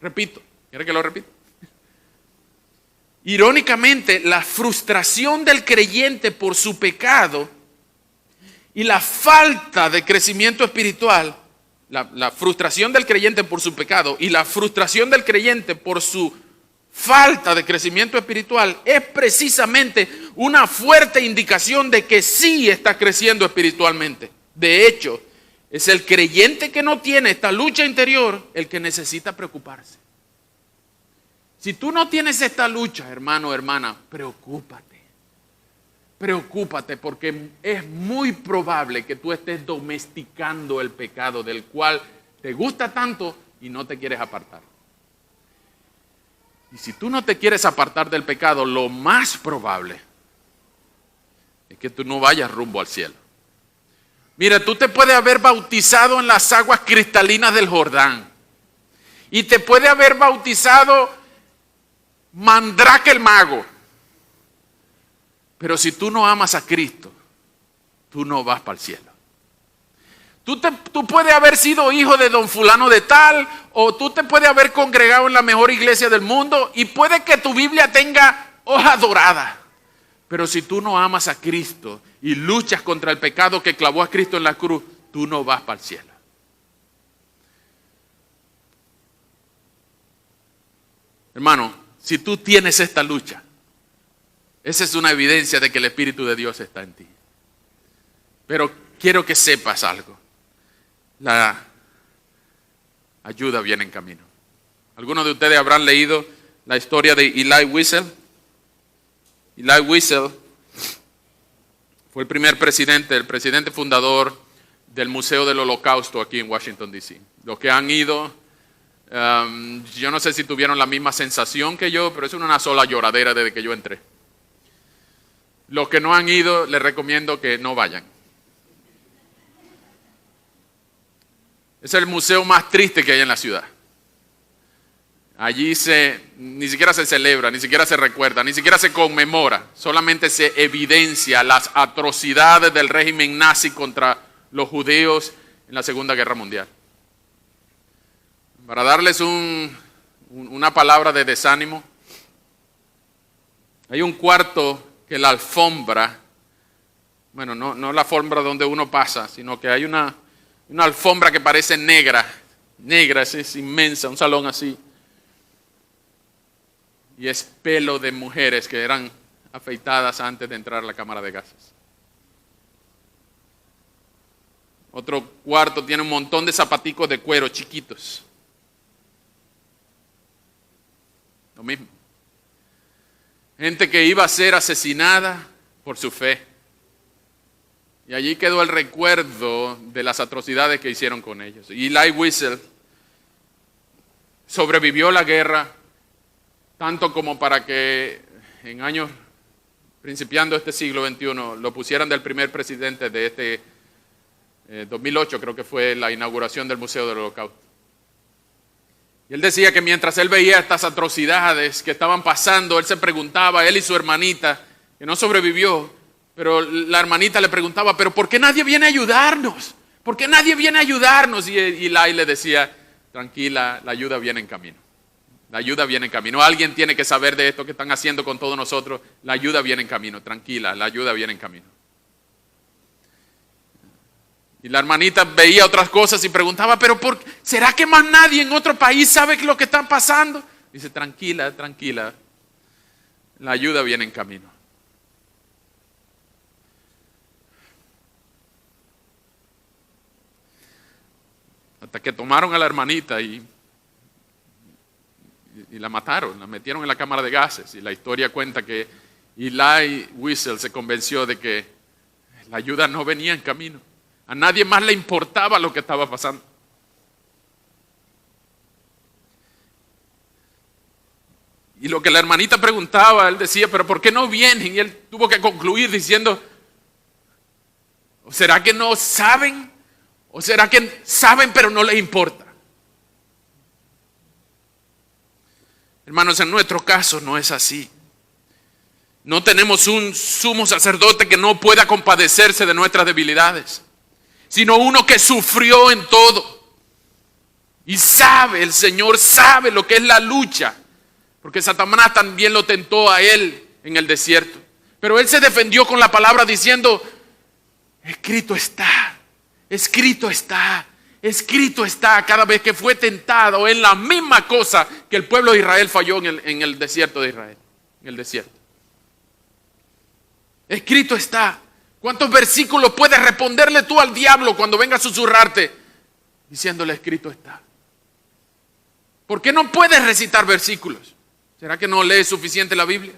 Repito, ¿quiere que lo repita? Irónicamente, la frustración del creyente por su pecado y la falta de crecimiento espiritual, la frustración del creyente por su pecado y la frustración del creyente por su falta de crecimiento espiritual es precisamente una fuerte indicación de que sí está creciendo espiritualmente. De hecho, es el creyente que no tiene esta lucha interior el que necesita preocuparse. Si tú no tienes esta lucha, hermano o hermana, preocúpate. Preocúpate, porque es muy probable que tú estés domesticando el pecado del cual te gusta tanto y no te quieres apartar. Y si tú no te quieres apartar del pecado, lo más probable es que tú no vayas rumbo al cielo. Mira, tú te puedes haber bautizado en las aguas cristalinas del Jordán. Y te puede haber bautizado Mandrake el mago. Pero si tú no amas a Cristo, tú no vas para el cielo. Tú puedes haber sido hijo de don fulano de tal, o tú te puedes haber congregado en la mejor iglesia del mundo, y puede que tu Biblia tenga hoja dorada. Pero si tú no amas a Cristo y luchas contra el pecado que clavó a Cristo en la cruz, tú no vas para el cielo. Hermano, si tú tienes esta lucha, esa es una evidencia de que el Espíritu de Dios está en ti. Pero quiero que sepas algo. La ayuda viene en camino. Algunos de ustedes habrán leído la historia de Elie Wiesel. Elie Wiesel fue el presidente fundador del Museo del Holocausto aquí en Washington, D.C. Los que han ido, yo no sé si tuvieron la misma sensación que yo, pero es una sola lloradera desde que yo entré. Los que no han ido, les recomiendo que no vayan. Es el museo más triste que hay en la ciudad. Allí ni siquiera se celebra, ni siquiera se recuerda, ni siquiera se conmemora. Solamente se evidencia las atrocidades del régimen nazi contra los judíos en la Segunda Guerra Mundial. Para darles una palabra de desánimo, hay un cuarto que la alfombra, bueno, no la alfombra donde uno pasa, sino que hay una alfombra que parece negra, es inmensa, un salón así. Y es pelo de mujeres que eran afeitadas antes de entrar a la cámara de gases. Otro cuarto tiene un montón de zapaticos de cuero chiquitos. Lo mismo. Gente que iba a ser asesinada por su fe. Y allí quedó el recuerdo de las atrocidades que hicieron con ellos. Y Elie Wiesel sobrevivió la guerra tanto como para que en años, principiando este siglo XXI, lo pusieran del primer presidente de este 2008, creo que fue la inauguración del Museo del Holocausto. Y él decía que mientras él veía estas atrocidades que estaban pasando, él se preguntaba, él y su hermanita, que no sobrevivió, pero la hermanita le preguntaba, ¿pero por qué nadie viene a ayudarnos? ¿Por qué nadie viene a ayudarnos? Y Elie le decía, tranquila, la ayuda viene en camino. La ayuda viene en camino. Alguien tiene que saber de esto que están haciendo con todos nosotros. La ayuda viene en camino. Tranquila, la ayuda viene en camino. Y la hermanita veía otras cosas y preguntaba, ¿pero será que más nadie en otro país sabe lo que está pasando? Dice, tranquila, tranquila. La ayuda viene en camino. Hasta que tomaron a la hermanita y la mataron, la metieron en la cámara de gases. Y la historia cuenta que Elie Wiesel se convenció de que la ayuda no venía en camino. A nadie más le importaba lo que estaba pasando. Y lo que la hermanita preguntaba, él decía, ¿pero por qué no vienen? Y él tuvo que concluir diciendo, ¿o será que no saben? ¿O será que saben pero no les importa? Hermanos, en nuestro caso no es así. No tenemos un sumo sacerdote que no pueda compadecerse de nuestras debilidades, sino uno que sufrió en todo. Y sabe, el Señor sabe lo que es la lucha, porque Satanás también lo tentó a él en el desierto. Pero él se defendió con la palabra diciendo, escrito está, escrito está. Escrito está, cada vez que fue tentado en la misma cosa que el pueblo de Israel falló en el desierto de Israel, en el desierto. Escrito está. ¿Cuántos versículos puedes responderle tú al diablo cuando venga a susurrarte? Diciéndole, escrito está. ¿Por qué no puedes recitar versículos? ¿Será que no lees suficiente la Biblia?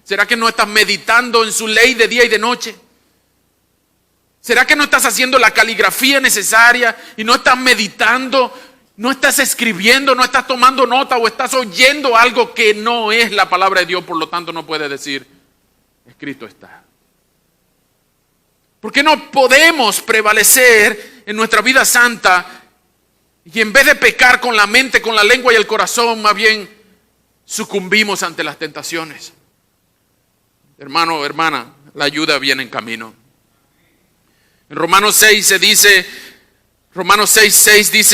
¿Será que no estás meditando en su ley de día y de noche? ¿Será que no estás haciendo la caligrafía necesaria y no estás meditando, no estás escribiendo, no estás tomando nota o estás oyendo algo que no es la palabra de Dios? Por lo tanto no puedes decir, escrito está. ¿Por qué no podemos prevalecer en nuestra vida santa y en vez de pecar con la mente, con la lengua y el corazón, más bien sucumbimos ante las tentaciones? Hermano, hermana, la ayuda viene en camino. En Romanos 6 dice,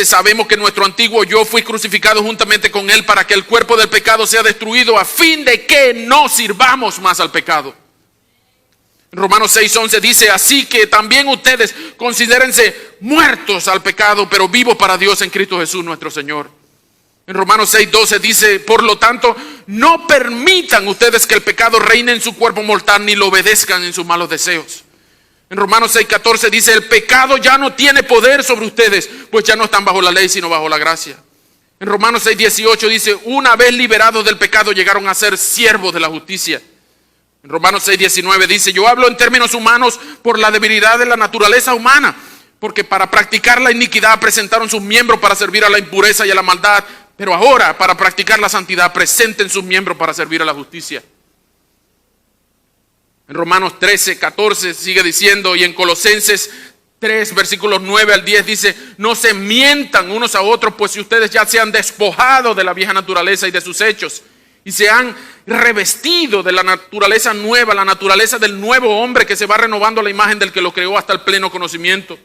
sabemos que nuestro antiguo yo fue crucificado juntamente con él para que el cuerpo del pecado sea destruido a fin de que no sirvamos más al pecado. En Romanos 6:11 dice, así que también ustedes considérense muertos al pecado, pero vivos para Dios en Cristo Jesús nuestro Señor. En Romanos 6:12 dice, por lo tanto, no permitan ustedes que el pecado reine en su cuerpo mortal, ni lo obedezcan en sus malos deseos. En Romanos 6:14 dice, el pecado ya no tiene poder sobre ustedes, pues ya no están bajo la ley, sino bajo la gracia. En Romanos 6:18 dice, una vez liberados del pecado, llegaron a ser siervos de la justicia. En Romanos 6:19 dice, yo hablo en términos humanos por la debilidad de la naturaleza humana, porque para practicar la iniquidad presentaron sus miembros para servir a la impureza y a la maldad, pero ahora para practicar la santidad presenten sus miembros para servir a la justicia. En Romanos 13:14 sigue diciendo, y en Colosenses 3, versículos 9 al 10 dice, no se mientan unos a otros, pues si ustedes ya se han despojado de la vieja naturaleza y de sus hechos, y se han revestido de la naturaleza nueva, la naturaleza del nuevo hombre que se va renovando a la imagen del que lo creó hasta el pleno conocimiento.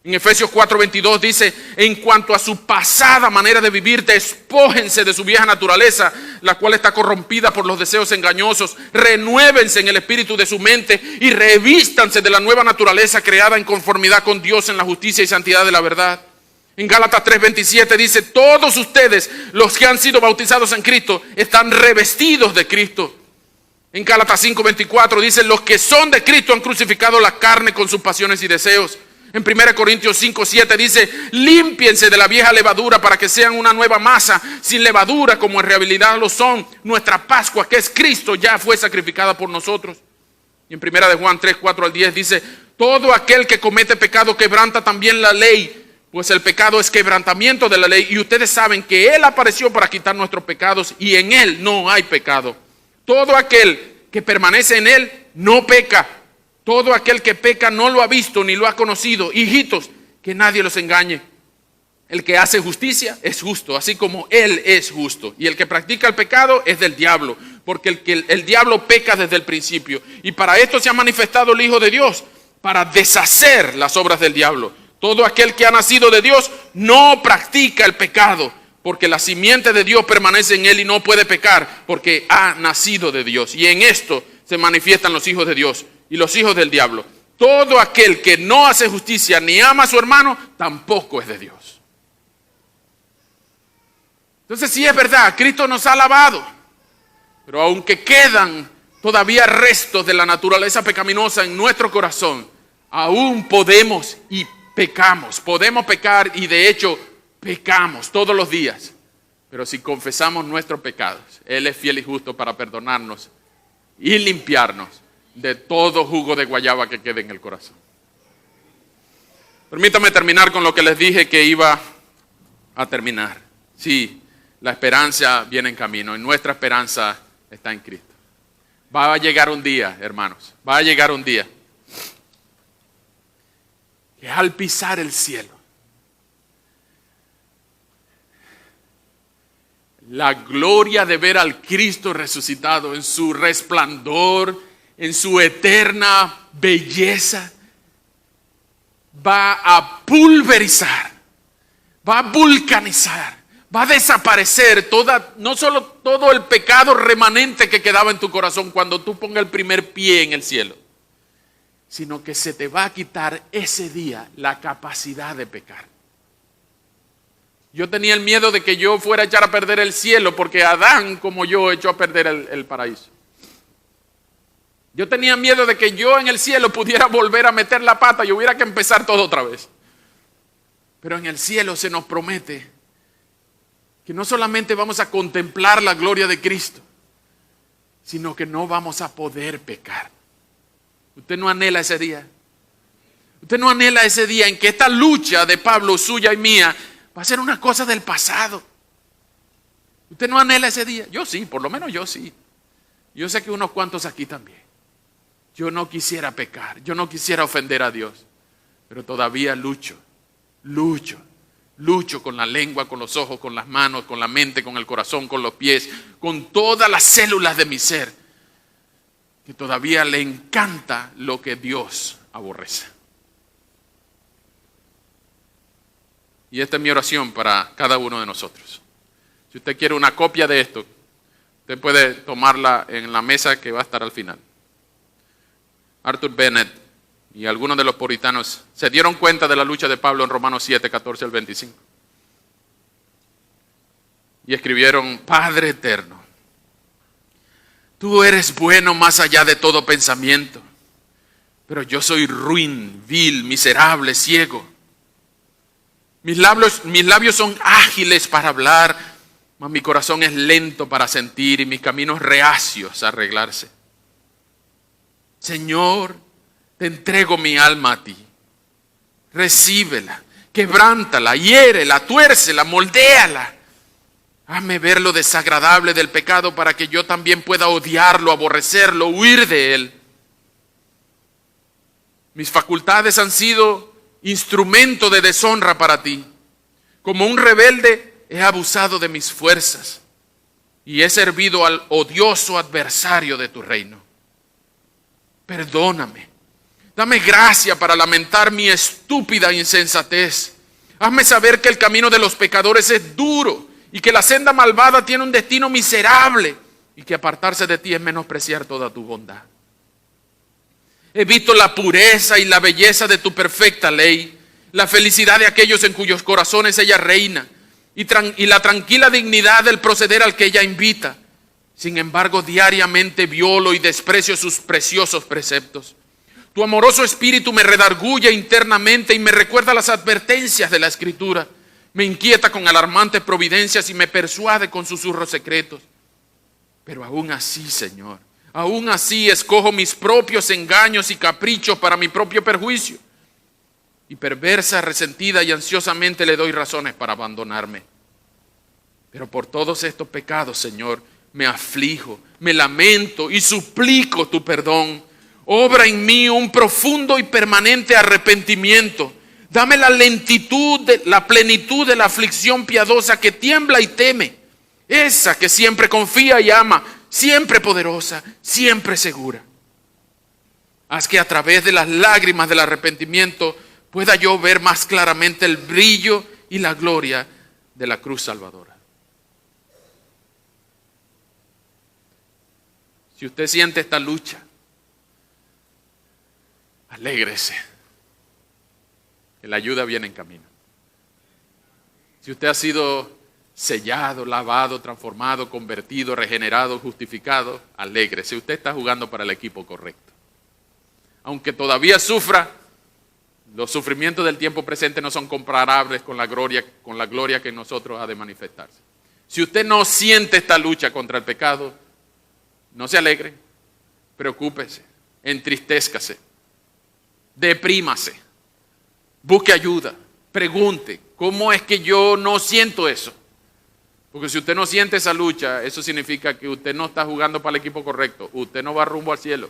En Efesios 4:22 dice, en cuanto a su pasada manera de vivir, despójense de su vieja naturaleza, la cual está corrompida por los deseos engañosos, renuévense en el espíritu de su mente y revístanse de la nueva naturaleza creada en conformidad con Dios en la justicia y santidad de la verdad. En Gálatas 3:27 dice, todos ustedes, los que han sido bautizados en Cristo, están revestidos de Cristo. En Gálatas 5:24 dice, los que son de Cristo han crucificado la carne con sus pasiones y deseos. En 1 Corintios 5:7 dice, límpiense de la vieja levadura para que sean una nueva masa, sin levadura como en realidad lo son. Nuestra Pascua, que es Cristo, ya fue sacrificada por nosotros. Y en 1 de Juan 3:4 al 10 dice, todo aquel que comete pecado quebranta también la ley, pues el pecado es quebrantamiento de la ley, y ustedes saben que Él apareció para quitar nuestros pecados, y en Él no hay pecado. Todo aquel que permanece en Él no peca. Todo aquel que peca no lo ha visto ni lo ha conocido. Hijitos, que nadie los engañe. El que hace justicia es justo, así como Él es justo. Y el que practica el pecado es del diablo, porque el diablo peca desde el principio. Y para esto se ha manifestado el Hijo de Dios, para deshacer las obras del diablo. Todo aquel que ha nacido de Dios no practica el pecado, porque la simiente de Dios permanece en él y no puede pecar, porque ha nacido de Dios. Y en esto se manifiestan los hijos de Dios y los hijos del diablo. Todo aquel que no hace justicia ni ama a su hermano, tampoco es de Dios. Entonces sí es verdad, Cristo nos ha lavado, pero aunque quedan todavía restos de la naturaleza pecaminosa en nuestro corazón, aún podemos y pecamos, podemos pecar y de hecho pecamos todos los días. Pero si confesamos nuestros pecados, Él es fiel y justo para perdonarnos y limpiarnos de todo jugo de guayaba que quede en el corazón. Permítame terminar con lo que les dije que iba a terminar. Sí, la esperanza viene en camino y nuestra esperanza está en Cristo. Va a llegar un día, hermanos, va a llegar un día que al pisar el cielo, la gloria de ver al Cristo resucitado en su resplandor, en su eterna belleza, va a pulverizar, va a vulcanizar, va a desaparecer no solo todo el pecado remanente que quedaba en tu corazón cuando tú pongas el primer pie en el cielo, sino que se te va a quitar ese día la capacidad de pecar. Yo tenía el miedo de que yo fuera a echar a perder el cielo, porque Adán, como yo, echó a perder el paraíso. Yo tenía miedo de que yo en el cielo pudiera volver a meter la pata y hubiera que empezar todo otra vez. Pero en el cielo se nos promete que no solamente vamos a contemplar la gloria de Cristo, sino que no vamos a poder pecar. ¿Usted no anhela ese día? ¿Usted no anhela ese día en que esta lucha de Pablo, suya y mía, va a ser una cosa del pasado? ¿Usted no anhela ese día? Yo sí, por lo menos yo sí. Yo sé que unos cuantos aquí también. Yo no quisiera pecar, yo no quisiera ofender a Dios, pero todavía lucho con la lengua, con los ojos, con las manos, con la mente, con el corazón, con los pies, con todas las células de mi ser, que todavía le encanta lo que Dios aborrece. Y esta es mi oración para cada uno de nosotros. Si usted quiere una copia de esto, usted puede tomarla en la mesa que va a estar al final. Arthur Bennett y algunos de los puritanos se dieron cuenta de la lucha de Pablo en Romanos 7, 14 al 25. Y escribieron: Padre eterno, tú eres bueno más allá de todo pensamiento, pero yo soy ruin, vil, miserable, ciego. Mis labios son ágiles para hablar, mas mi corazón es lento para sentir y mis caminos reacios a arreglarse. Señor, te entrego mi alma a ti. Recíbela, quebrántala, hiérela, tuércela, moldéala. Hazme ver lo desagradable del pecado para que yo también pueda odiarlo, aborrecerlo, huir de él. Mis facultades han sido instrumento de deshonra para ti. Como un rebelde he abusado de mis fuerzas y he servido al odioso adversario de tu reino. Perdóname. Dame gracia para lamentar mi estúpida insensatez. Hazme saber que el camino de los pecadores es duro y que la senda malvada tiene un destino miserable y que apartarse de ti es menospreciar toda tu bondad. He visto la pureza y la belleza de tu perfecta ley, la felicidad de aquellos en cuyos corazones ella reina y la tranquila dignidad del proceder al que ella invita. Sin embargo, diariamente violo y desprecio sus preciosos preceptos. Tu amoroso espíritu me redarguye internamente y me recuerda las advertencias de la Escritura. Me inquieta con alarmantes providencias y me persuade con susurros secretos. Pero aún así, Señor, aún así escojo mis propios engaños y caprichos para mi propio perjuicio. Y perversa, resentida y ansiosamente le doy razones para abandonarme. Pero por todos estos pecados, Señor, me aflijo, me lamento y suplico tu perdón. Obra en mí un profundo y permanente arrepentimiento. Dame la lentitud, la plenitud de la aflicción piadosa que tiembla y teme. Esa que siempre confía y ama, siempre poderosa, siempre segura. Haz que a través de las lágrimas del arrepentimiento pueda yo ver más claramente el brillo y la gloria de la cruz salvadora. Si usted siente esta lucha, alégrese, que la ayuda viene en camino. Si usted ha sido sellado, lavado, transformado, convertido, regenerado, justificado, alégrese. Usted está jugando para el equipo correcto. Aunque todavía sufra, los sufrimientos del tiempo presente no son comparables con la gloria que en nosotros ha de manifestarse. Si usted no siente esta lucha contra el pecado, no se alegre, preocúpese, entristézcase, deprímase, busque ayuda, pregunte, ¿cómo es que yo no siento eso? Porque si usted no siente esa lucha, eso significa que usted no está jugando para el equipo correcto, usted no va rumbo al cielo.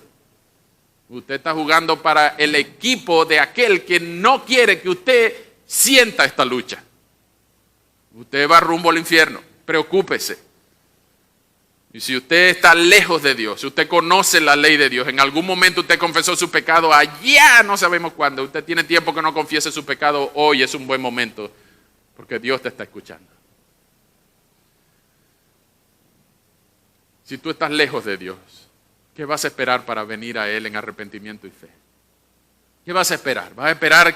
Usted está jugando para el equipo de aquel que no quiere que usted sienta esta lucha. Usted va rumbo al infierno, preocúpese. Y si usted está lejos de Dios, si usted conoce la ley de Dios, en algún momento usted confesó su pecado, allá no sabemos cuándo, usted tiene tiempo que no confiese su pecado, hoy es un buen momento, porque Dios te está escuchando. Si tú estás lejos de Dios, ¿qué vas a esperar para venir a Él en arrepentimiento y fe? ¿Qué vas a esperar? ¿Vas a esperar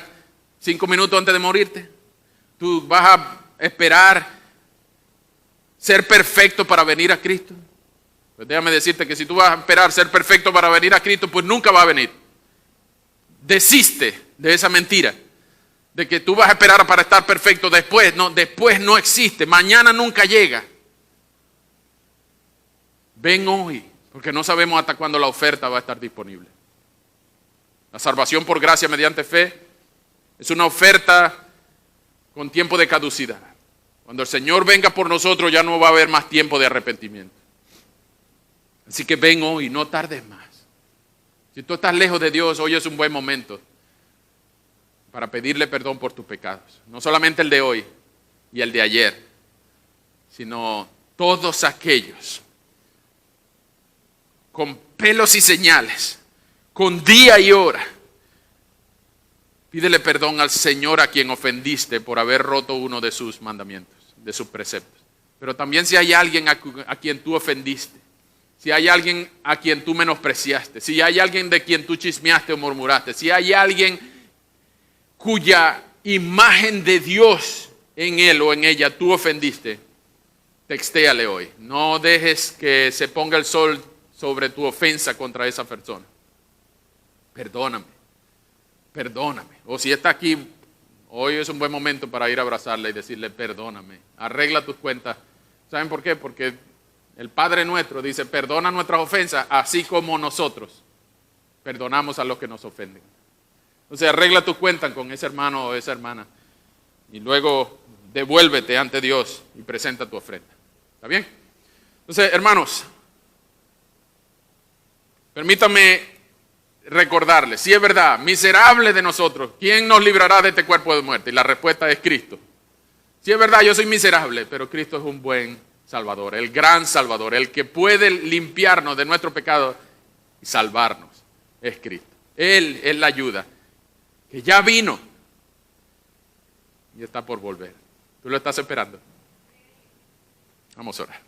5 minutos antes de morirte? ¿Tú vas a esperar ser perfecto para venir a Cristo? Pues déjame decirte que si tú vas a esperar ser perfecto para venir a Cristo, pues nunca va a venir. Desiste de esa mentira, de que tú vas a esperar para estar perfecto después. No, después no existe, mañana nunca llega. Ven hoy, porque no sabemos hasta cuándo la oferta va a estar disponible. La salvación por gracia mediante fe es una oferta con tiempo de caducidad. Cuando el Señor venga por nosotros ya no va a haber más tiempo de arrepentimiento. Así que ven hoy, no tardes más. Si tú estás lejos de Dios, hoy es un buen momento para pedirle perdón por tus pecados. No solamente el de hoy y el de ayer, sino todos aquellos con pelos y señales, con día y hora. Pídele perdón al Señor a quien ofendiste por haber roto uno de sus mandamientos, de sus preceptos. Pero también si hay alguien a quien tú ofendiste, si hay alguien a quien tú menospreciaste, si hay alguien de quien tú chismeaste o murmuraste, si hay alguien cuya imagen de Dios en él o en ella tú ofendiste, textéale hoy. No dejes que se ponga el sol sobre tu ofensa contra esa persona. Perdóname, perdóname. O si está aquí, hoy es un buen momento para ir a abrazarle y decirle perdóname. Arregla tus cuentas. ¿Saben por qué? Porque el Padre nuestro dice, perdona nuestras ofensas, así como nosotros perdonamos a los que nos ofenden. Entonces arregla tus cuentas con ese hermano o esa hermana y luego devuélvete ante Dios y presenta tu ofrenda. ¿Está bien? Entonces, hermanos, permítanme recordarles, si es verdad, miserable de nosotros, ¿quién nos librará de este cuerpo de muerte? Y la respuesta es Cristo. Si es verdad, yo soy miserable, pero Cristo es un buen Salvador, el gran Salvador, el que puede limpiarnos de nuestro pecado y salvarnos, es Cristo. Él es la ayuda, que ya vino y está por volver. ¿Tú lo estás esperando? Vamos a orar.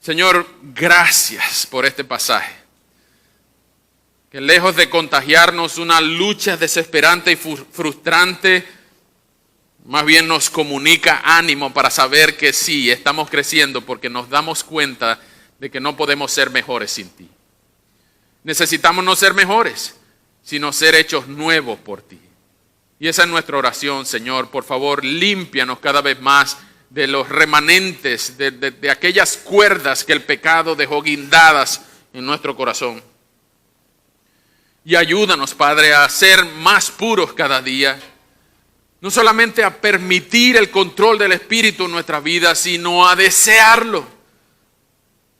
Señor, gracias por este pasaje, que lejos de contagiarnos una lucha desesperante y frustrante, más bien nos comunica ánimo para saber que sí, estamos creciendo porque nos damos cuenta de que no podemos ser mejores sin ti. Necesitamos no ser mejores, sino ser hechos nuevos por ti. Y esa es nuestra oración, Señor. Por favor, límpianos cada vez más de los remanentes, de aquellas cuerdas que el pecado dejó guindadas en nuestro corazón. Y ayúdanos, Padre, a ser más puros cada día. No solamente a permitir el control del Espíritu en nuestra vida, sino a desearlo,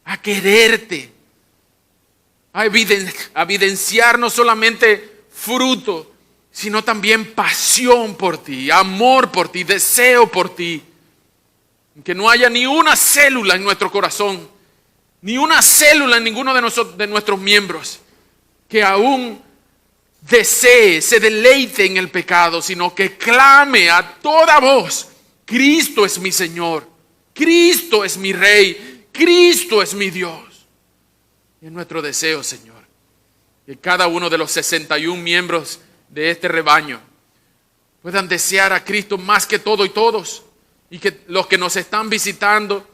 a quererte, a evidenciar no solamente fruto, sino también pasión por ti, amor por ti, deseo por ti. Que no haya ni una célula en nuestro corazón, ni una célula en ninguno de nuestros miembros que aún desee, se deleite en el pecado, sino que clame a toda voz, Cristo es mi Señor, Cristo es mi Rey, Cristo es mi Dios. Y es nuestro deseo, Señor, que cada uno de los 61 miembros de este rebaño puedan desear a Cristo más que todo y todos, y que los que nos están visitando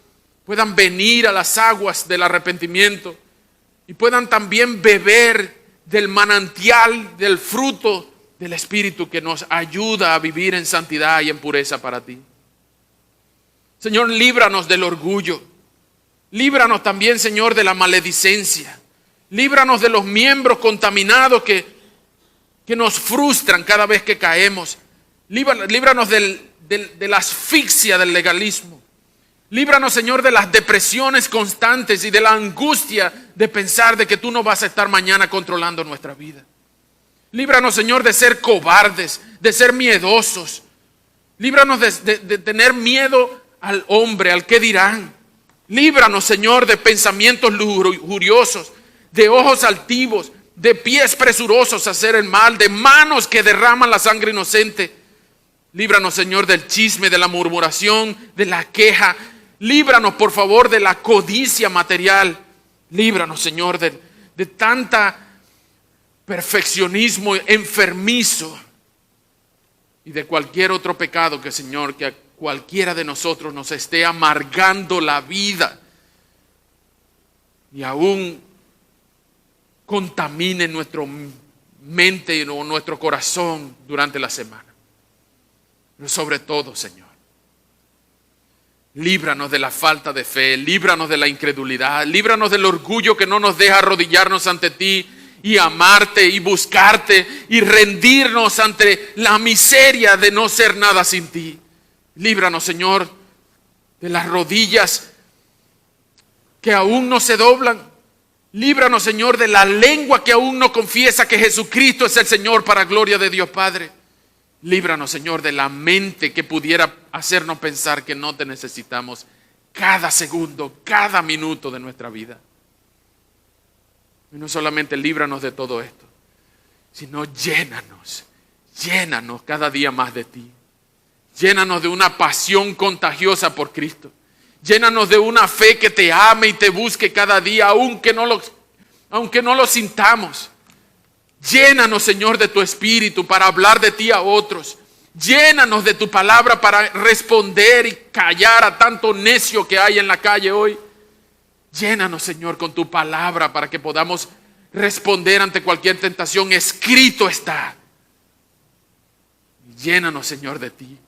puedan venir a las aguas del arrepentimiento y puedan también beber del manantial, del fruto del Espíritu que nos ayuda a vivir en santidad y en pureza para ti. Señor, líbranos del orgullo. Líbranos también, Señor, de la maledicencia. Líbranos de los miembros contaminados que nos frustran cada vez que caemos. Líbranos de la asfixia del legalismo. Líbranos, Señor, de las depresiones constantes y de la angustia de pensar de que tú no vas a estar mañana controlando nuestra vida. Líbranos, Señor, de ser cobardes, de ser miedosos. Líbranos de tener miedo al hombre, al qué dirán. Líbranos, Señor, de pensamientos lujuriosos, de ojos altivos, de pies presurosos a hacer el mal, de manos que derraman la sangre inocente. Líbranos, Señor, del chisme, de la murmuración, de la queja. Líbranos, por favor, de la codicia material. Líbranos, Señor, de tanta perfeccionismo enfermizo y de cualquier otro pecado que, Señor, que a cualquiera de nosotros nos esté amargando la vida y aún contamine nuestra mente o nuestro corazón durante la semana. Pero sobre todo, Señor, líbranos de la falta de fe, líbranos de la incredulidad, líbranos del orgullo que no nos deja arrodillarnos ante ti y amarte y buscarte y rendirnos ante la miseria de no ser nada sin ti. Líbranos, Señor, de las rodillas que aún no se doblan. Líbranos, Señor, de la lengua que aún no confiesa que Jesucristo es el Señor para gloria de Dios Padre. Líbranos, Señor, de la mente que pudiera hacernos pensar que no te necesitamos cada segundo, cada minuto de nuestra vida. Y no solamente líbranos de todo esto, sino llénanos cada día más de ti. Llénanos de una pasión contagiosa por Cristo. Llénanos de una fe que te ame y te busque cada día, aunque no lo sintamos. Llénanos, Señor, de tu Espíritu para hablar de ti a otros. Llénanos de tu palabra para responder y callar a tanto necio que hay en la calle hoy. Llénanos, Señor, con tu palabra para que podamos responder ante cualquier tentación. Escrito está. Llénanos, Señor, de ti.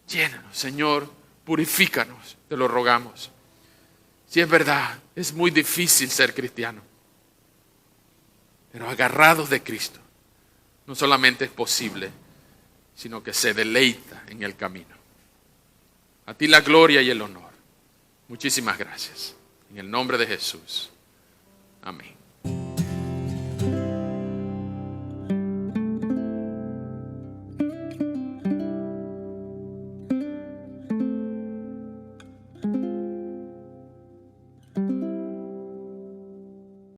Llénanos, Señor, purifícanos, te lo rogamos. Si es verdad, es muy difícil ser cristiano, pero agarrados de Cristo, no solamente es posible, sino que se deleita en el camino. A ti la gloria y el honor. Muchísimas gracias. En el nombre de Jesús. Amén.